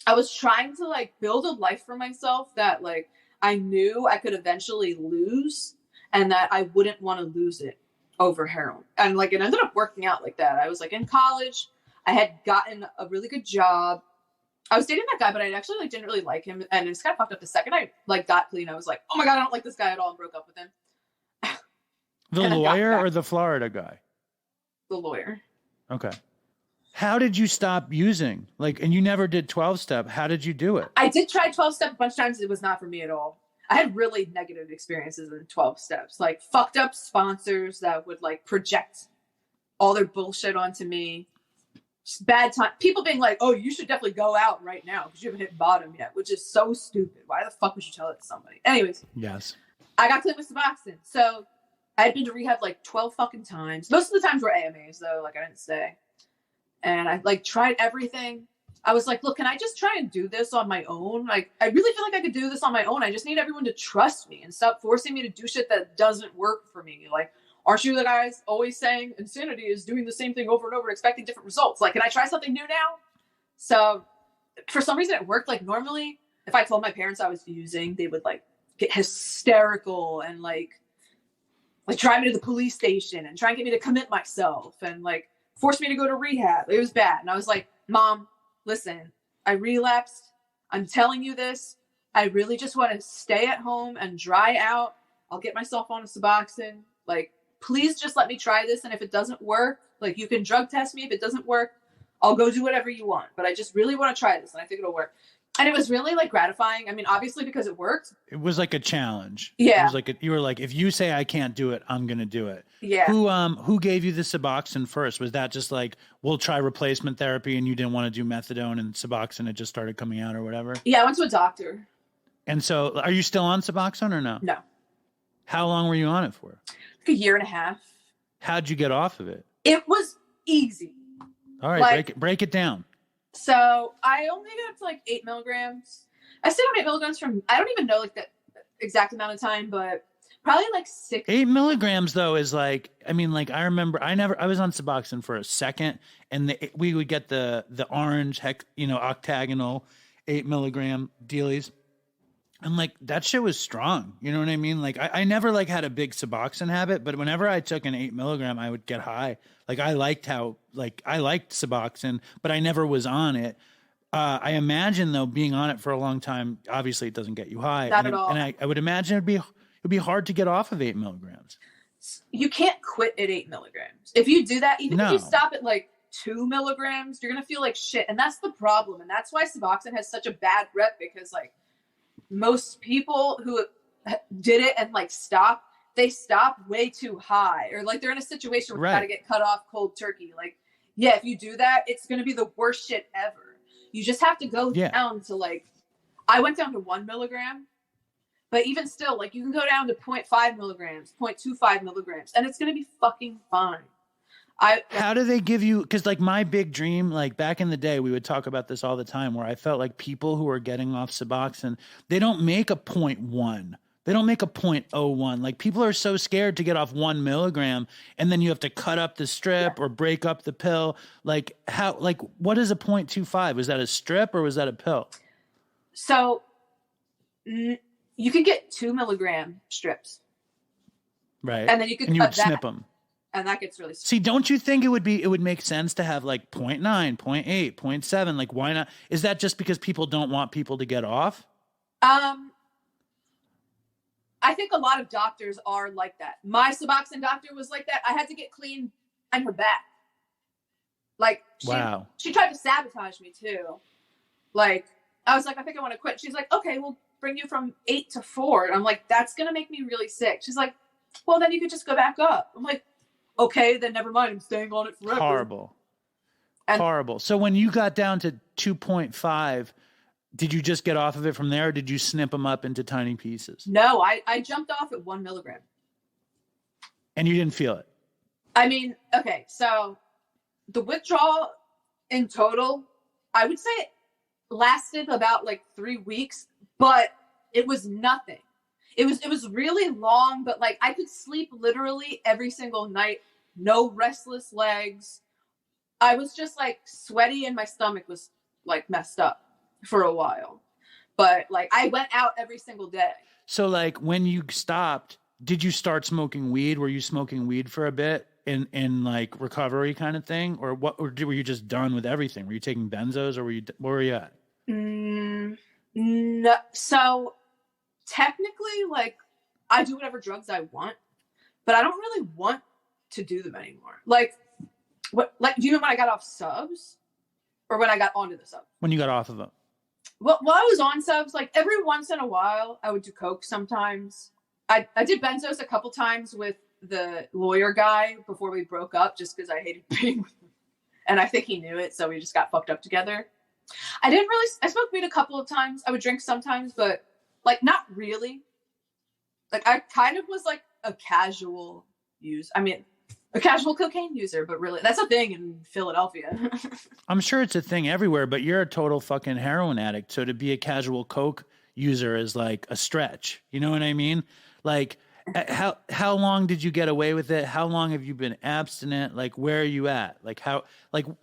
I was trying to like build a life for myself that like I knew I could eventually lose and that I wouldn't want to lose it over heroin. And like it ended up working out like that. I was like in college. I had gotten a really good job. I was dating that guy, but I actually like didn't really like him. And it's kind of fucked up. The second I like got clean, I was like, oh my God, I don't like this guy at all, and broke up with him. The lawyer or the Florida guy? The lawyer. Okay. How did you stop using? Like, and you never did 12-step. How did you do it? I did try 12-step a bunch of times. It was not for me at all. I had really negative experiences in 12 steps, like fucked up sponsors that would like project all their bullshit onto me. Just bad time. People being like, oh, you should definitely go out right now because you haven't hit bottom yet, which is so stupid. Why the fuck would you tell it to somebody? Anyways. Yes. I got clean with Suboxone. So I had been to rehab like 12 fucking times. Most of the times were AMAs though. Like I didn't stay. And I like tried everything. I was like, look, can I just try and do this on my own? Like, I really feel like I could do this on my own. I just need everyone to trust me and stop forcing me to do shit that doesn't work for me. Like, aren't you the guys always saying insanity is doing the same thing over and over, expecting different results? Like, can I try something new now? So for some reason it worked. Like normally if I told my parents I was using, they would like get hysterical and like drive me to the police station and try and get me to commit myself and like force me to go to rehab. It was bad. And I was like, Mom, listen, I relapsed. I'm telling you this. I really just want to stay at home and dry out. I'll get myself on a Suboxone. Like, please just let me try this. And if it doesn't work, like you can drug test me. If it doesn't work, I'll go do whatever you want. But I just really want to try this. And I think it'll work. And it was really like gratifying. I mean, obviously because it worked. It was like a challenge. Yeah. It was like you were like, if you say I can't do it, I'm gonna do it. Yeah. Who gave you the Suboxone first? Was that just like, we'll try replacement therapy and you didn't want to do methadone and Suboxone, it just started coming out or whatever? Yeah, I went to a doctor. And so are you still on Suboxone or no? No. How long were you on it for? Like a year and a half. How'd you get off of it? It was easy. All right, Like- break it down. So I only got up to like 8 milligrams. I stayed on 8 milligrams from, I don't even know like the exact amount of time, but probably like 6. 8 milligrams though is like, I mean, like I remember I was on Suboxone for a second and we would get the orange octagonal 8 milligram dealies. And like that shit was strong. You know what I mean? Like I never like had a big Suboxone habit, but whenever I took an 8 milligram, I would get high. Like I liked Suboxone, but I never was on it. I imagine though, being on it for a long time, obviously it doesn't get you high. Not at all. And I would imagine it'd be hard to get off of 8 milligrams. You can't quit at 8 milligrams. If you do that, even if you No. stop at like 2 milligrams, you're going to feel like shit. And that's the problem. And that's why Suboxone has such a bad rep, because like most people who did it and like stopped, they stop way too high, or like they're in a situation where you got to get cut off cold turkey. Like, yeah, if you do that, it's going to be the worst shit ever. You just have to go down to like, I went down to 1 milligram, but even still, like you can go down to 0.5 milligrams, 0.25 milligrams, and it's going to be fucking fine. How do they give you, because like my big dream, like back in the day, we would talk about this all the time, where I felt like people who are getting off Suboxone, they don't make a 0.1. They don't make a 0.01. Like people are so scared to get off 1 milligram, and then you have to cut up the strip or break up the pill. Like what is a 0.25? Was that a strip or was that a pill? So you can get 2 milligram strips. Right. And then you can and you cut would that, snip them. and that gets really See, don't you think it would make sense to have like 0.9, 0.8, 0.7? Like why not? Is that just because people don't want people to get off? I think a lot of doctors are like that. My Suboxone doctor was like that. I had to get clean on her back. Like, she tried to sabotage me too. Like, I was like, I think I want to quit. She's like, okay, we'll bring you from 8 to 4. And I'm like, that's going to make me really sick. She's like, well, then you could just go back up. I'm like, okay, then never mind. I'm staying on it forever. Horrible. So when you got down to 2.5, did you just get off of it from there, or did you snip them up into tiny pieces? No, I jumped off at 1 milligram. And you didn't feel it? I mean, okay, so the withdrawal in total, I would say it lasted about like 3 weeks, but it was nothing. It was really long, but like I could sleep literally every single night, no restless legs. I was just like sweaty and my stomach was like messed up for a while, but like I went out every single day. So like when you stopped, did you start smoking weed? Were you smoking weed for a bit in like recovery kind of thing, or what? Or were you just done with everything? Were you taking benzos, or where were you at? No. So technically, like I do whatever drugs I want, but I don't really want to do them anymore. Like what? Like do you know when I got off subs, or when I got onto the subs? When you got off of them? Well, while I was on subs, like every once in a while, I would do coke sometimes. I did benzos a couple times with the lawyer guy before we broke up, just because I hated being with him. And I think he knew it, so we just got fucked up together. I smoked weed a couple of times. I would drink sometimes, but like not really. Like I kind of was like a casual a casual cocaine user, but really that's a thing in Philadelphia. I'm sure it's a thing everywhere, but you're a total fucking heroin addict. So to be a casual coke user is like a stretch. You know what I mean? Like How long did you get away with it? How long have you been abstinent? Like, where are you at? Like,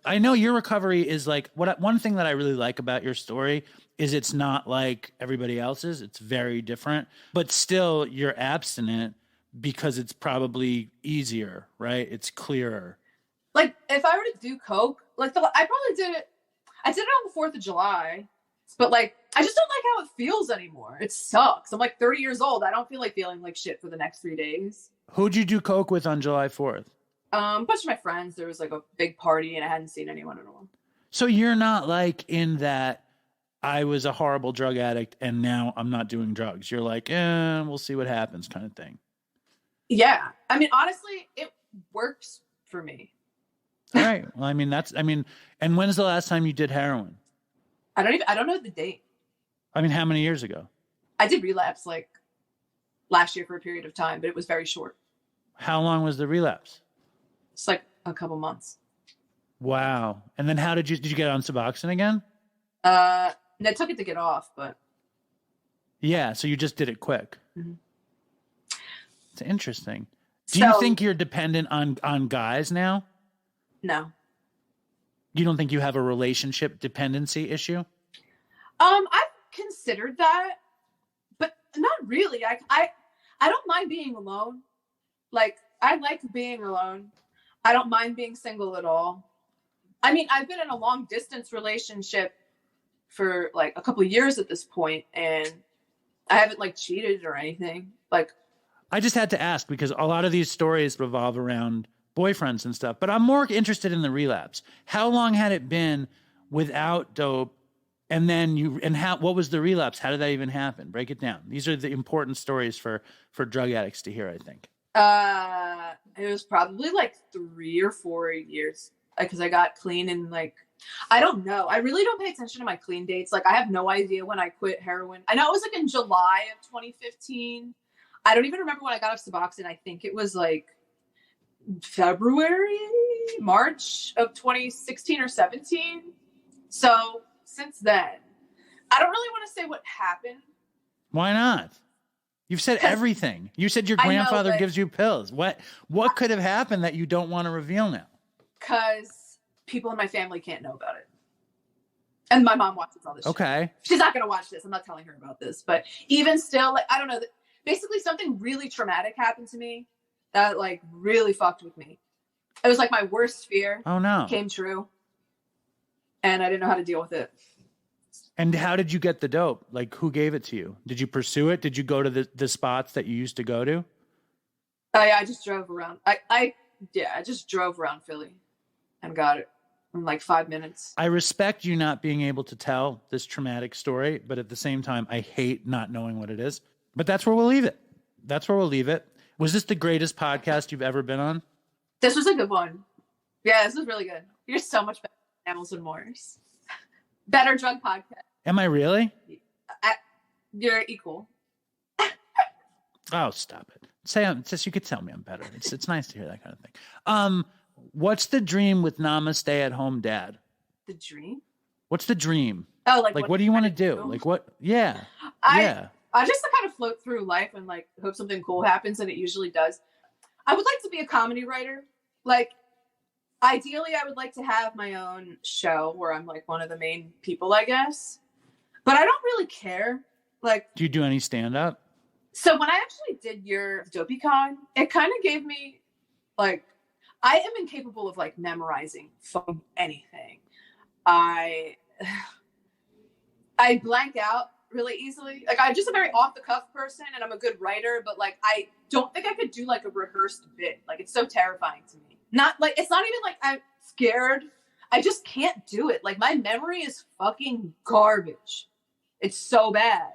I know your recovery is like, one thing that I really like about your story is it's not like everybody else's. It's very different, but still you're abstinent because it's probably easier, right? It's clearer. Like, if I were to do coke, like I probably did it. I did it on the 4th of July, but like, I just don't like how it feels anymore. It sucks. I'm like 30 years old. I don't feel like feeling like shit for the next 3 days. Who'd you do coke with on July 4th? A bunch of my friends. There was like a big party and I hadn't seen anyone in a while. So you're not like in that I was a horrible drug addict and now I'm not doing drugs. You're like, we'll see what happens kind of thing. Yeah. I mean, honestly, it works for me. All right. Well, I mean, and when's the last time you did heroin? I don't know the date. I mean, how many years ago? I did relapse like last year for a period of time, but it was very short. How long was the relapse? It's like a couple months. Wow. And then did you get on Suboxone again? And it took it to get off, but. Yeah. So you just did it quick. Mm-hmm. It's interesting. Do you think you're dependent on guys now? No. You don't think you have a relationship dependency issue? I've considered that, but not really. I don't mind being alone. Like, I like being alone. I don't mind being single at all. I mean, I've been in a long distance relationship for like a couple of years at this point, and I haven't like cheated or anything. Like, I just had to ask because a lot of these stories revolve around boyfriends and stuff, but I'm more interested in the relapse. How long had it been without dope? And then what was the relapse? How did that even happen? Break it down. These are the important stories for drug addicts to hear, I think. It was probably like 3 or 4 years because I got clean in like, I don't know. I really don't pay attention to my clean dates. Like, I have no idea when I quit heroin. I know it was like in July of 2015. I don't even remember when I got off Suboxone. I think it was like February, March of 2016 or 17. So since then, I don't really want to say what happened. Why not? You've said everything. You said your grandfather gives you pills. What could have happened that you don't want to reveal now? Because people in my family can't know about it. And my mom watches all this shit. Okay. She's not going to watch this. I'm not telling her about this. But even still, like, I don't know. Basically, something really traumatic happened to me that, like, really fucked with me. It was like my worst fear. Oh, no. Came true. And I didn't know how to deal with it. And how did you get the dope? Like, who gave it to you? Did you pursue it? Did you go to the spots that you used to go to? Oh, yeah, I just drove around. I just drove around Philly and got it in like 5 minutes. I respect you not being able to tell this traumatic story, but at the same time, I hate not knowing what it is. But that's where we'll leave it. Was this the greatest podcast you've ever been on? This was a good one. Yeah, this was really good. You're so much better than Hamilton Morris. Better drug podcast. Am I really? You're equal. Oh, stop it. You could tell me I'm better. It's nice to hear that kind of thing. What's the dream with Namaste at home dad? The dream? What's the dream? Oh, like what do you want to do? Like what? Yeah. I just kind of float through life and like hope something cool happens, and it usually does. I would like to be a comedy writer. Like, ideally, I would like to have my own show where I'm like one of the main people, I guess. But I don't really care. Like, do you do any stand-up? So when I actually did your DopeyCon, it kind of gave me like, I am incapable of like memorizing fucking anything. I blank out really easily. Like, I'm just a very off the cuff person, and I'm a good writer, but like, I don't think I could do like a rehearsed bit. Like, it's so terrifying to me. Not like, it's not even like I'm scared. I just can't do it. Like, my memory is fucking garbage. It's so bad.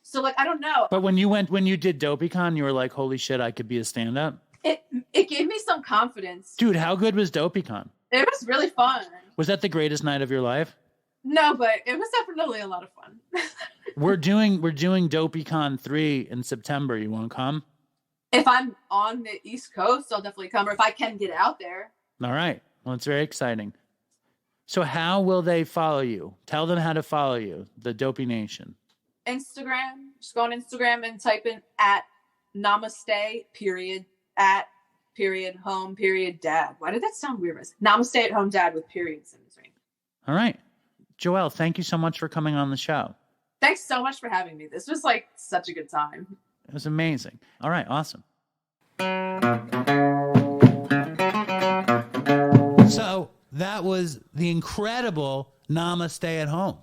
So like, I don't know. But when you did DopeyCon, you were like, holy shit, I could be a stand-up. It gave me some confidence. Dude, how good was DopeyCon? It was really fun. Was that the greatest night of your life? No, but it was definitely a lot of fun. We're doing DopeyCon 3 in September. You want to come? If I'm on the East Coast, I'll definitely come. Or if I can get out there. All right. Well, it's very exciting. So how will they follow you? Tell them how to follow you, the Dopey Nation. Instagram. Just go on Instagram and type in at Namaste, period, at, period, home, period, dad. Why did that sound weird? Namaste at home dad with periods in between. All right. Joelle, thank you so much for coming on the show. Thanks so much for having me. This was like such a good time. It was amazing. All right, awesome. So that was the incredible Namaste at home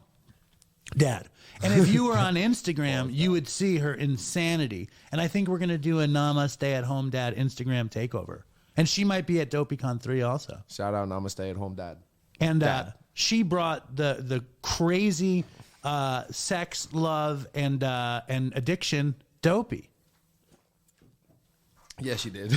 dad. And if you were on Instagram, you would see her insanity. And I think we're going to do a Namaste at home dad Instagram takeover. And she might be at DopeyCon 3 also. Shout out Namaste at home dad. And she brought the crazy sex, love, and addiction Dopey. Yeah, she did.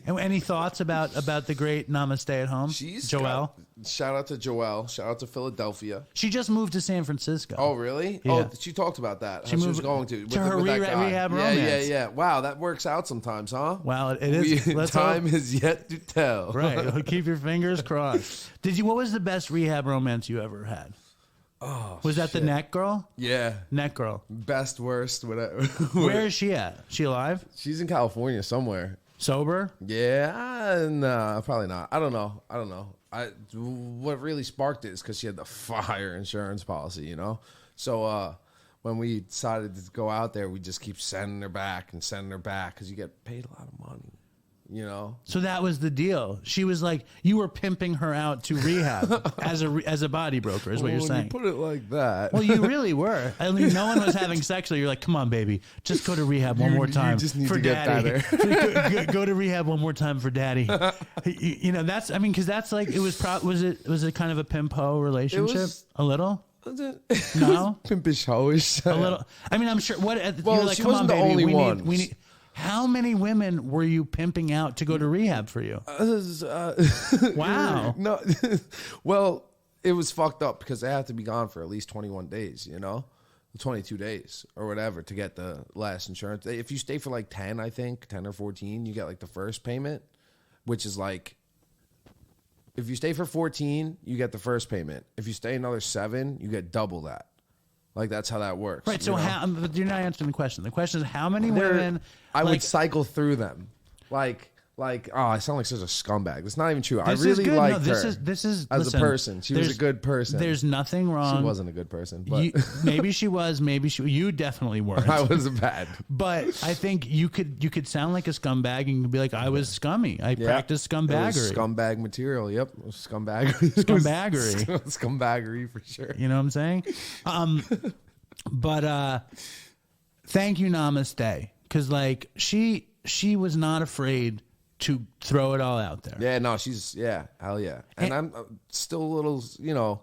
And any thoughts about the great Namaste at home? Joelle? Shout out to Joelle. Shout out to Philadelphia. She just moved to San Francisco. Oh, really? Yeah. Oh, she talked about that. She was going to. To her that guy. rehab romance. Yeah. Wow, that works out sometimes, huh? Well, it is. Let's time hope. is yet to tell. Right. Keep your fingers crossed. What was the best rehab romance you ever had? Oh, was that the neck girl? Yeah. Neck girl. Best, worst, whatever. Where is she at? She alive? She's in California somewhere. Sober? Yeah, nah, probably not. I don't know. What really sparked it is because she had the fire insurance policy, you know? So when we decided to go out there, we just keep sending her back because you get paid a lot of money. You know, so that was the deal. She was like, you were pimping her out to rehab as a body broker, is what you're saying. You put it like that. Well, you really were. I mean, no one was having sex, so you're like, come on, baby, just go to rehab one more time. You just need for to get daddy. better. go to rehab one more time for daddy. You know, that's. I mean, because that's like it was. Was it kind of a pimp-ho relationship? A little. No, pimpish hoish. A little. I mean, I'm sure. Well, you're like, she come wasn't on, the baby, only one. We need. How many women were you pimping out to go to rehab for you? Wow. No, well, it was fucked up because they have to be gone for at least 21 days, you know? 22 days or whatever to get the last insurance. If you stay for like 10, I think, 10 or 14, you get like the first payment, which is like, if you stay for 14, you get the first payment. If you stay another 7, you get double that. Like, that's how that works. Right, so but you're not answering the question. The question is how many women... I would cycle through them. Like, oh, I sound like such a scumbag. It's not even true. I really liked her. This is as a person. She was a good person. There's nothing wrong. She wasn't a good person. But maybe she was. You definitely weren't. I was bad. But I think you could sound like a scumbag and you could be like, I was scummy. I practiced scumbaggery. Scumbag material. Yep. Scumbaggery. Scumbaggery. Scumbaggery for sure. You know what I'm saying? But thank you, Namaste. Because like she was not afraid to throw it all out there. Yeah, no, hell yeah. And I'm still a little, you know,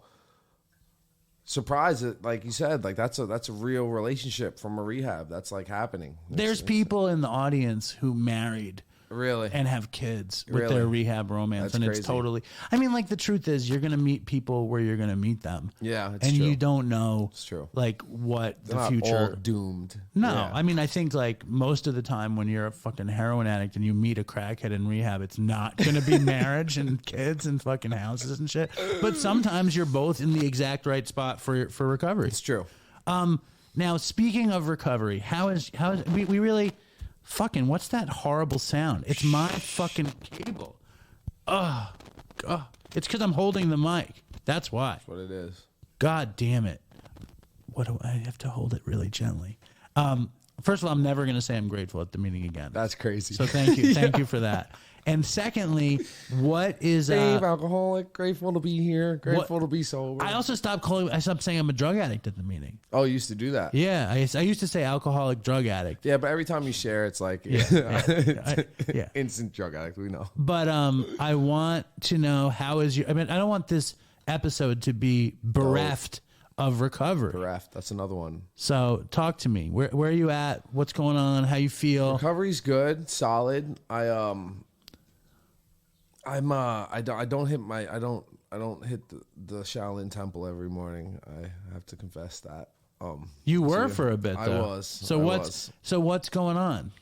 surprised that, like you said, like that's a real relationship from a rehab that's like happening. There's people in the audience who married. Really? And have kids with their rehab romance. That's It's totally... I mean, like, the truth is you're going to meet people where you're going to meet them. Yeah, it's true. And you don't know, it's true. Like, what They're the not future... all doomed. No. Yeah. I mean, I think, like, most of the time when you're a fucking heroin addict and you meet a crackhead in rehab, it's not going to be marriage and kids and fucking houses and shit. But sometimes you're both in the exact right spot for recovery. It's true. Now, speaking of recovery, how is we really... Fucking, what's that horrible sound? It's my fucking cable. Oh, God. It's because I'm holding the mic. That's why. That's what it is. God damn it. What do I have to hold it really gently? First of all, I'm never going to say I'm grateful at the meeting again. That's crazy. So thank you. Thank you for that. And secondly, what is... Dave, alcoholic, grateful to be here, grateful to be sober. I also stopped saying I'm a drug addict at the meeting. Oh, you used to do that? Yeah, I used to say alcoholic, drug addict. Yeah, but every time you share, it's like yeah. Instant drug addict, we know. But I want to know how is your... I mean, I don't want this episode to be bereft of recovery. Bereft, that's another one. So talk to me. Where are you at? What's going on? How you feel? Recovery's good, solid. I don't hit the Shaolin Temple every morning. I have to confess that. You were for a bit, though. I was. So what's going on?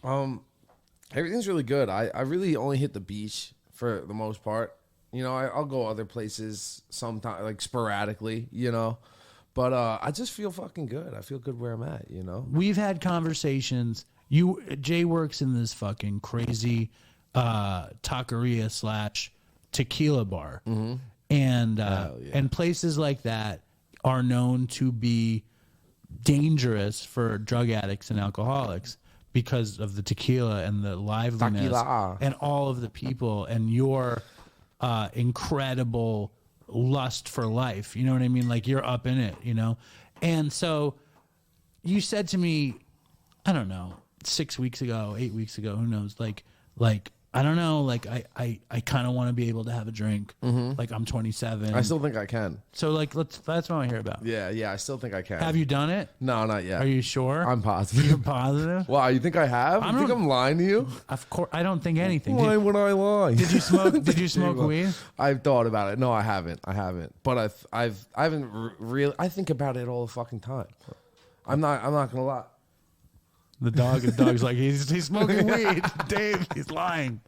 Everything's really good. I really only hit the beach for the most part. You know, I'll go other places sometimes, like sporadically, you know. But I just feel fucking good. I feel good where I'm at, you know. We've had conversations Jay works in this fucking crazy taqueria / tequila bar, and places like that are known to be dangerous for drug addicts and alcoholics because of the tequila and the liveliness Tequila. and all of the people and your incredible lust for life. You know what I mean? Like you're up in it, you know? And so you said to me, I don't know, 6 weeks ago, 8 weeks ago, who knows? Like, I don't know. Like I kind of want to be able to have a drink. Like I'm 27. I still think I can. So like, that's what I want to hear about. Yeah, I still think I can. Have you done it? No, not yet. Are you sure? I'm positive. You're positive? Wow, you think I have? You think I'm lying to you? Of course, I don't think anything. Why would I lie? Did you smoke? Did you smoke weed? I've thought about it. No, I haven't. But I haven't really. I think about it all the fucking time. I'm not gonna lie. The dog's like he's smoking weed. Dave, he's lying.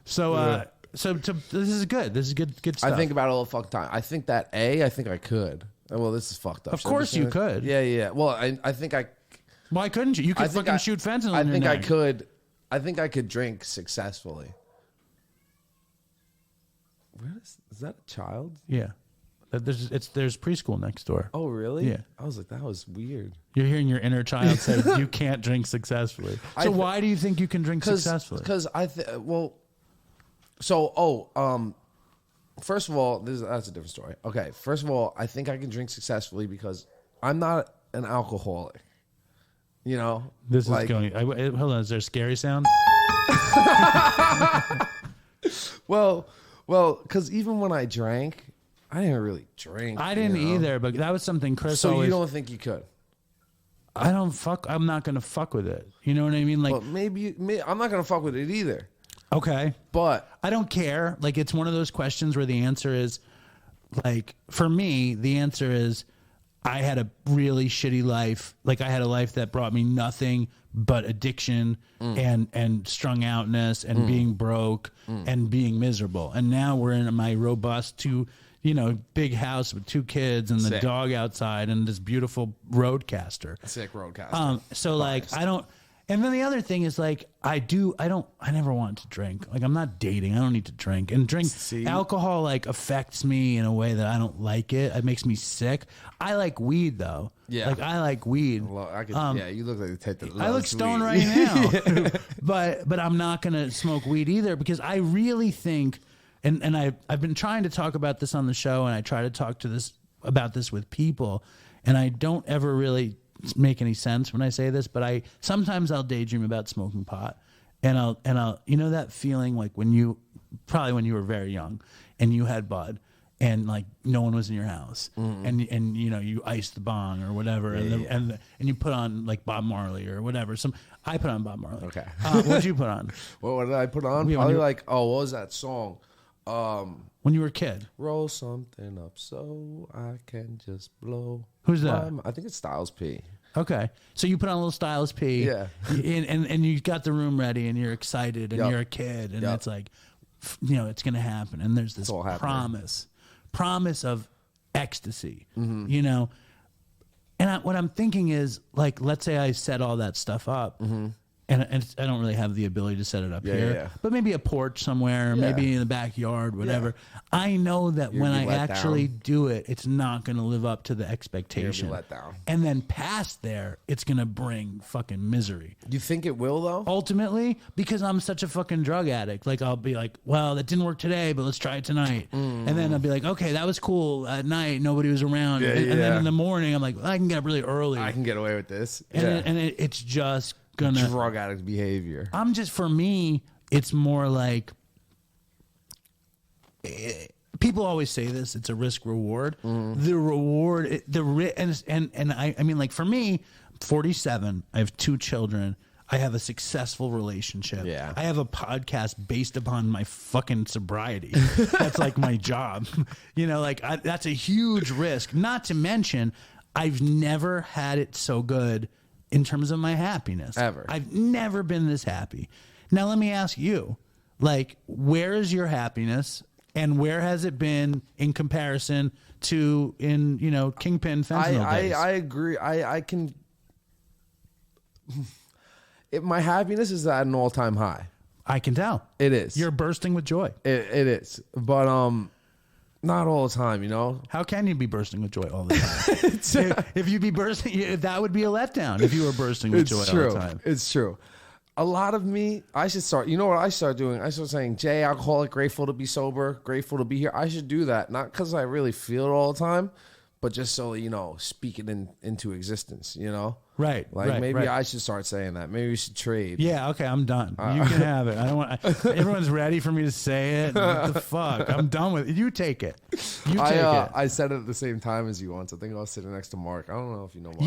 So this is good. This is good stuff. I think about it all the fucking time. I think that I think I could. Well, this is fucked up. Of course you could. Yeah. Well, I think I. Why couldn't you? You could fucking shoot fentanyl. I in your think I neck. could. I think I could drink successfully. Where is that a child? Yeah. There's preschool next door. Oh, really? Yeah. I was like, that was weird. You're hearing your inner child say you can't drink successfully. So why do you think you can drink successfully? Because first of all, that's a different story. Okay, first of all, I think I can drink successfully because I'm not an alcoholic. You know, This is going. Hold on, is there a scary sound? well, because even when I drank, I didn't really drink. I didn't either, but that was something Chris So always. you don't think you could? I don't fuck. I'm not gonna fuck with it. You know what I mean? Like, Well, maybe I'm not gonna fuck with it either. okay, But I don't care. Like, it's one of those questions where the answer is, like, for me, the answer is, I had a really shitty life. Like, I had a life that brought me nothing but addiction and strung outness and being broke and being miserable. And now we're in my robust big house with 2 kids and the Sick. dog outside and this beautiful roadcaster. sick roadcaster. So like, I don't, and then the other thing is like, I never want to drink. Like, I'm not dating. I don't need to drink. And alcohol like affects me in a way that I don't like it. It makes me sick. I like weed though. Yeah. Like, I like weed. Well, you look like the type that I look loves stoned weed. right now, but I'm not gonna smoke weed either because I really think, and I've been trying to talk about this on the show, and I try to talk about this with people, and I don't ever really make any sense when I say this, but sometimes I'll daydream about smoking pot, and I'll that feeling like when you were very young and you had bud. And like no one was in your house, and you iced the bong or whatever, and you put on like Bob Marley or whatever. I put on Bob Marley. Okay. What'd you put on? What did I put on? Yeah, Probably what was that song? When you were a kid. Roll something up so I can just blow. Who's that? I think it's Styles P. Okay, so you put on a little Styles P, Yeah. and you got the room ready, and you're excited, and Yep. you're a kid, and Yep. it's like, it's gonna happen, and there's this all happening. promise of ecstasy, Mm-hmm. And what I'm thinking is, like, let's say I set all that stuff up, and I don't really have the ability to set it up here, yeah. but maybe a porch somewhere, maybe in the backyard, whatever. I know that when I be let actually down. do it, it's not going to live up to the expectation. let down. And then past there, it's going to bring fucking misery. You think it will though? Ultimately, because I'm such a fucking drug addict, like I'll be like, well, that didn't work today, but let's try it tonight. And then I'll be like, okay, that was cool at night. Nobody was around. And then in the morning, I'm like, well, I can get up really early. I can get away with this. And it's just gonna drug addict behavior. for me, it's more like people always say this, it's a risk reward. The reward, and I mean, like, for me, 47, I have 2 children. I have a successful relationship. Yeah. I have a podcast based upon my fucking sobriety. That's like my job. That's a huge risk. Not to mention, I've never had it so good in terms of my happiness. Ever. I've never been this happy. Now, let me ask you, like, where is your happiness and where has it been in comparison to Kingpin fentanyl days? I agree. I can. my happiness is at an all-time high. I can tell. It is. You're bursting with joy. It is. But not all the time, you know? How can you be bursting with joy all the time? if you'd be bursting, that would be a letdown if you were bursting with joy all the time. It's true. A lot of me, I should start, you know what I start doing? I start saying, Jay, alcoholic, grateful to be sober, grateful to be here. I should do that, not because I really feel it all the time, but just so, you know, speak it into existence, you know? Right. Like maybe right. I should start saying that. Maybe we should trade. Yeah, okay, I'm done. You can have it. I don't want. Everyone's ready for me to say it. What the fuck? I'm done with it. You take it. You take it. I said it at the same time as you once. I think I was sitting next to Mark. I don't know if you know Mark.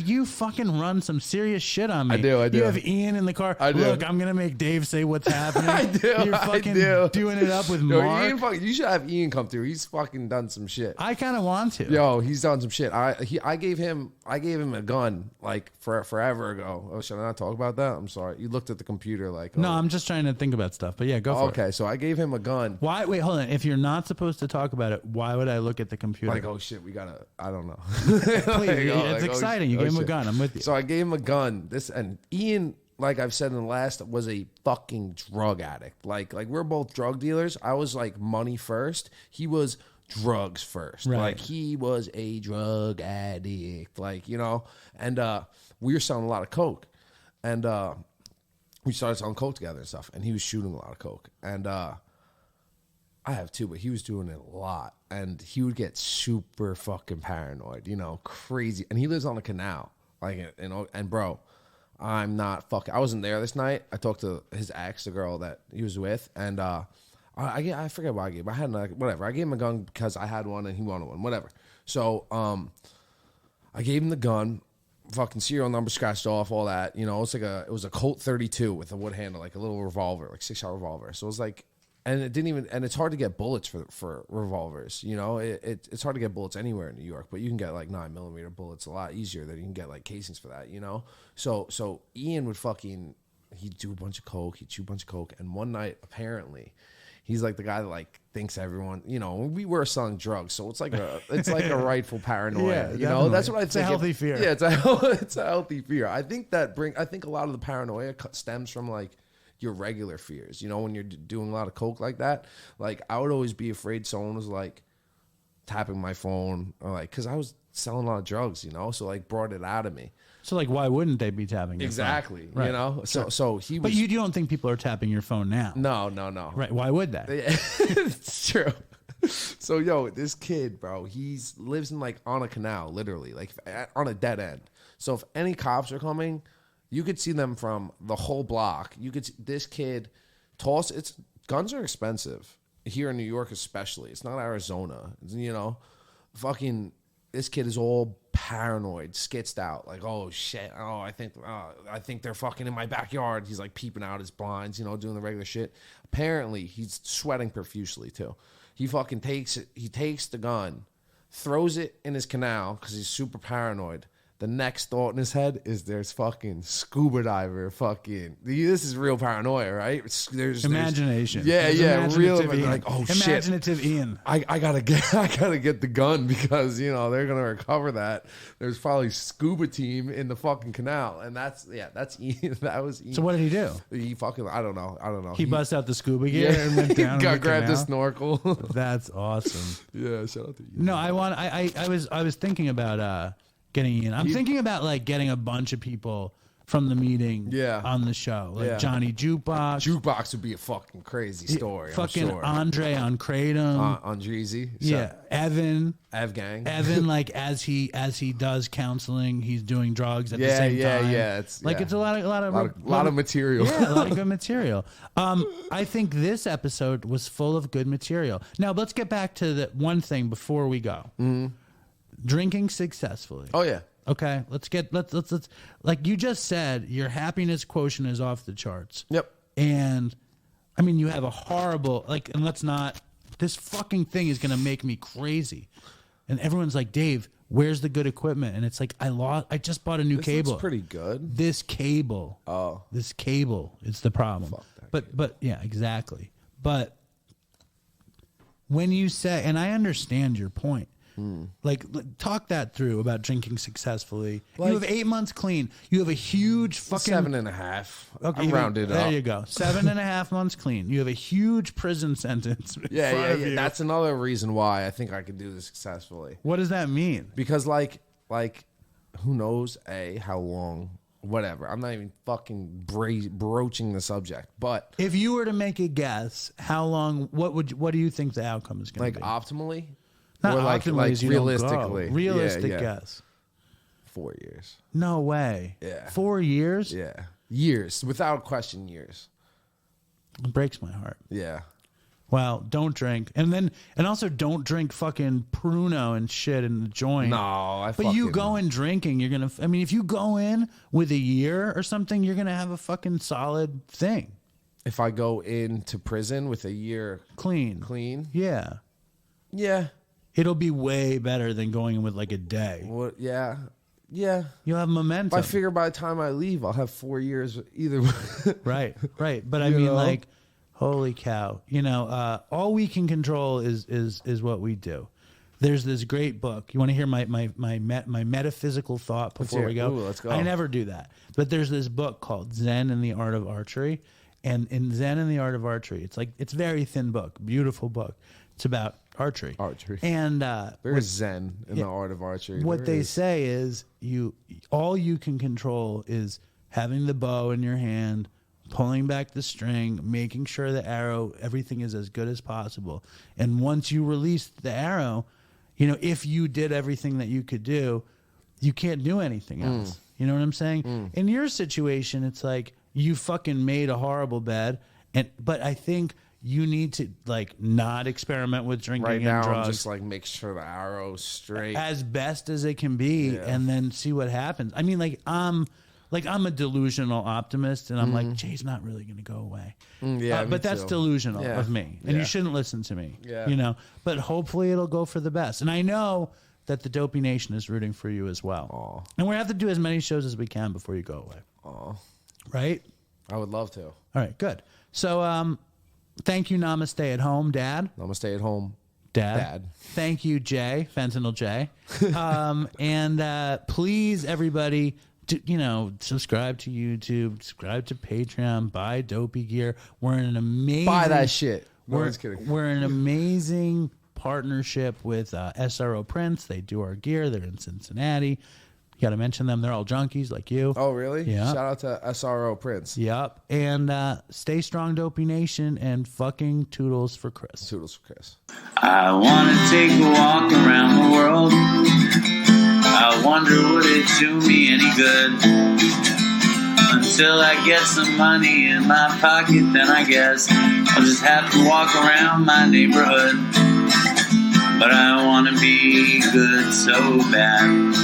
You fucking run some serious shit on me. I do. You have Ian in the car. I do. Look, I'm gonna make Dave say what's happening. I do. You're fucking doing it up with Mark. You should have Ian come through. He's fucking done some shit. I kind of want to. Yo, he's done some shit. I gave him a gun like forever ago. Oh, should I not talk about that? I'm sorry. You looked at the computer like. No, I'm just trying to think about stuff. But yeah, go for it. Okay, so I gave him a gun. Why? Wait, hold on. If you're not supposed to talk about it, why would I look at the computer? Like, oh shit, we gotta. I don't know. Please, it's exciting. You gave him a gun. I'm with you. So I gave him a gun. And Ian, like I've said in the last, was a fucking drug addict. Like we're both drug dealers. I was like money first. He was drugs first. Right. Like he was a drug addict. Like, you know, and we were selling a lot of coke. And we started selling coke together and stuff. And he was shooting a lot of coke. And I have too, but he was doing it a lot. And he would get super fucking paranoid, you know, crazy. And he lives on a canal. Like, you know, and bro, I'm not fucking. I wasn't there this night. I talked to his ex, the girl that he was with, and I forget what I gave him. I had whatever. I gave him a gun because I had one and he wanted one. Whatever. So I gave him the gun. Fucking serial number scratched off, all that. You know, it was a Colt 32 with a wood handle, like a little revolver, like 6-shot revolver. So it was like, and it didn't even, and it's hard to get bullets for revolvers. You know, it's hard to get bullets anywhere in New York, but you can get like 9mm bullets a lot easier than you can get like casings for that. You know, so Ian would he'd do a bunch of coke, he'd chew a bunch of coke, and one night apparently. He's like the guy that like thinks everyone, you know, we were selling drugs, so it's like a rightful paranoia. Yeah, you know, that's what I think. It's a healthy fear. Yeah, it's a healthy fear. I think a lot of the paranoia stems from like your regular fears. You know, when you're doing a lot of coke like that, like I would always be afraid someone was like tapping my phone or like, because I was selling a lot of drugs, you know, so like brought it out of me. So like, why wouldn't they be tapping your phone? Exactly. Right. You know, so he was. But you don't think people are tapping your phone now? No. Right? Why would they? It's true. So yo, this kid, bro, lives in like on a canal, literally, like on a dead end. So if any cops are coming, you could see them from the whole block. You could see this kid guns are expensive here in New York, especially. It's not Arizona, you know. Fucking this kid is all paranoid, skitzed out, like, oh shit, I think they're fucking in my backyard. He's like peeping out his blinds, you know, doing the regular shit. Apparently, he's sweating profusely too. He fucking takes the gun, throws it in his canal because he's super paranoid. The next thought in his head is there's fucking scuba diver fucking. This is real paranoia, right? There's imagination. Real. Ian. Like, oh shit, imaginative Ian. I gotta get the gun because you know they're gonna recover that. There's probably scuba team in the fucking canal, and that's Ian. That was Ian. So what did he do? He fucking I don't know. He bust out the scuba gear and went down. Grabbed the snorkel. That's awesome. Yeah, shout out to you. No, I was thinking about getting Ian. I'm thinking about like getting a bunch of people from the meeting on the show. Like Johnny Jukebox. Jukebox would be a fucking crazy story. Fucking I'm sure. Andre on Kratom. Andreezy. Yeah. Evan. Ev Gang. Evan, like as he does counseling, he's doing drugs at the same time. It's a lot of material. Yeah, a lot of good material. I think this episode was full of good material. Now let's get back to the one thing before we go. Mm-hmm. Drinking successfully. Oh yeah. Okay. Let's like you just said, your happiness quotient is off the charts. Yep. And I mean, you have a horrible and this fucking thing is gonna make me crazy. And everyone's like, Dave, where's the good equipment? And it's like I just bought a new cable. Looks pretty good. This cable. Oh. This cable is the problem. Fuck that but yeah, exactly. But when you say, and I understand your point. Like, talk that through about drinking successfully. You have 8 months clean. You have a huge fucking 7.5. Okay, I'm rounded there up. you go. 7.5 months clean. You have a huge prison sentence. in front Yeah. of you. That's another reason why I think I could do this successfully. What does that mean? Because like who knows how long, whatever. I'm not even fucking broaching the subject. But If you were to make a guess, how long? What do you think the outcome is going like to be? optimally, Not or like optimally, as you don't go. realistically, Realistic yeah. guess. 4 years. No way. Yeah. 4 years? Yeah, years without question, years. It breaks my heart. Yeah. Well, don't drink, and also don't drink fucking Pruno and shit in the joint. No, But you go in drinking, you're gonna. I mean, if you go in with a year or something, you're gonna have a fucking solid thing. If I go into prison with a year Clean. yeah, It'll be way better than going in with like a day. what? Yeah. You'll have momentum. I figure by the time I leave, I'll have 4 years either. Right. But I You mean, know? like, holy cow! All we can control is what we do. There's this great book. You want to hear my metaphysical thought before we go? Ooh, let's go. I never do that. But there's this book called Zen and the Art of Archery, and in Zen and the Art of Archery, it's a very thin book, beautiful book. It's about archery. And There's Zen in the art of archery. what There they is. say is all you can control is having the bow in your hand, pulling back the string, making sure the arrow, everything is as good as possible. And once you release the arrow, if you did everything that you could do, you can't do anything else. You know what I'm saying? In your situation, it's like you fucking made a horrible bed, but I think you need to not experiment with drinking Right and now, drugs. I'm just make sure the arrow's straight. As best as it can be, and then see what happens. I mean, I'm a delusional optimist, and I'm like, Jay's not really going to go away. Me But that's too. delusional Yeah. of me, and you Yeah. shouldn't listen to me. Yeah. But hopefully it'll go for the best. And I know that the Dopey Nation is rooting for you as well. Aw. And we have to do as many shows as we can before you go away. Aw. Right? I would love to. All right, good. So, thank you, Namaste at home, Dad. I'm gonna stay at home. Dad. Thank you, Jay, Fentanyl Jay. And please, everybody, subscribe to YouTube, subscribe to Patreon, buy Dopey gear. We're in an amazing... Buy that shit. No, We're, I'm just kidding. we're in an amazing partnership with SRO Prints. They do our gear. They're in Cincinnati. You got to mention them. They're all junkies like you. Oh, really? Yeah. Shout out to SRO Prince. Yep. And stay strong, Dopey Nation, and fucking toodles for Chris. Toodles for Chris. I wanna take a walk around the world. I wonder would it do me any good? Until I get some money in my pocket, then I guess I'll just have to walk around my neighborhood. But I wanna be good so bad.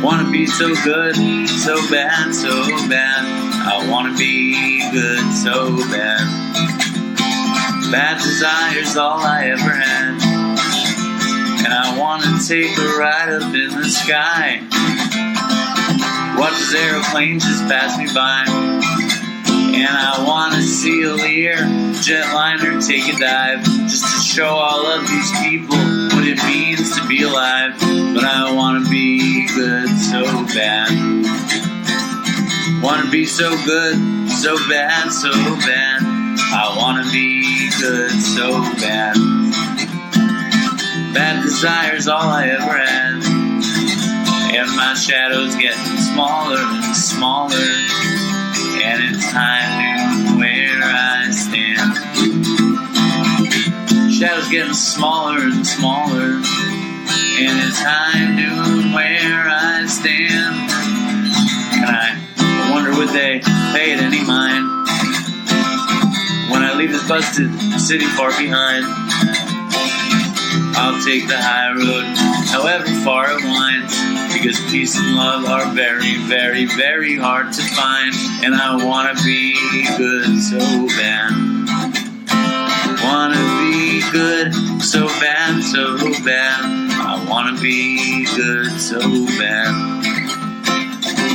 Wanna be so good, so bad, so bad. I wanna be good so bad. Bad desire's all I ever had. And I wanna take a ride up in the sky. Watch as aeroplanes just pass me by. And I wanna see a Lear jetliner take a dive, just to show all of these people what it means to be alive. But I wanna be good so bad. Wanna be so good, so bad, so bad. I wanna be good so bad. Bad desire's all I ever had. And my shadow's getting smaller and smaller. And it's time to where I stand. Shadow's getting smaller and smaller. And it's high noon where I stand. And I wonder would they pay it any mind when I leave this busted city far behind. I'll take the high road, however far it winds, because peace and love are very, very, very hard to find. And I wanna be good so bad. Wanna be good so bad, so bad. I wanna be good so bad.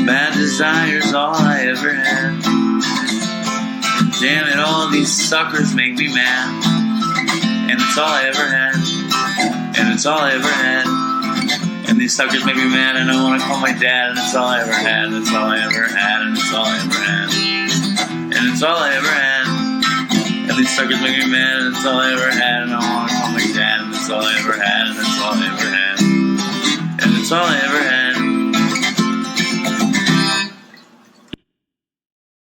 Bad desire's all I ever had. Damn it, all these suckers make me mad. And it's all I ever had. And it's all I ever had. And these suckers make me mad, and I wanna call my dad, and it's all I ever had, and it's all I ever had, and it's all I ever had. And it's all I ever had. And these suckers make me mad, and it's all I ever had, and I wanna call my dad, and it's all I ever had, and it's all I ever had. And it's all I ever had.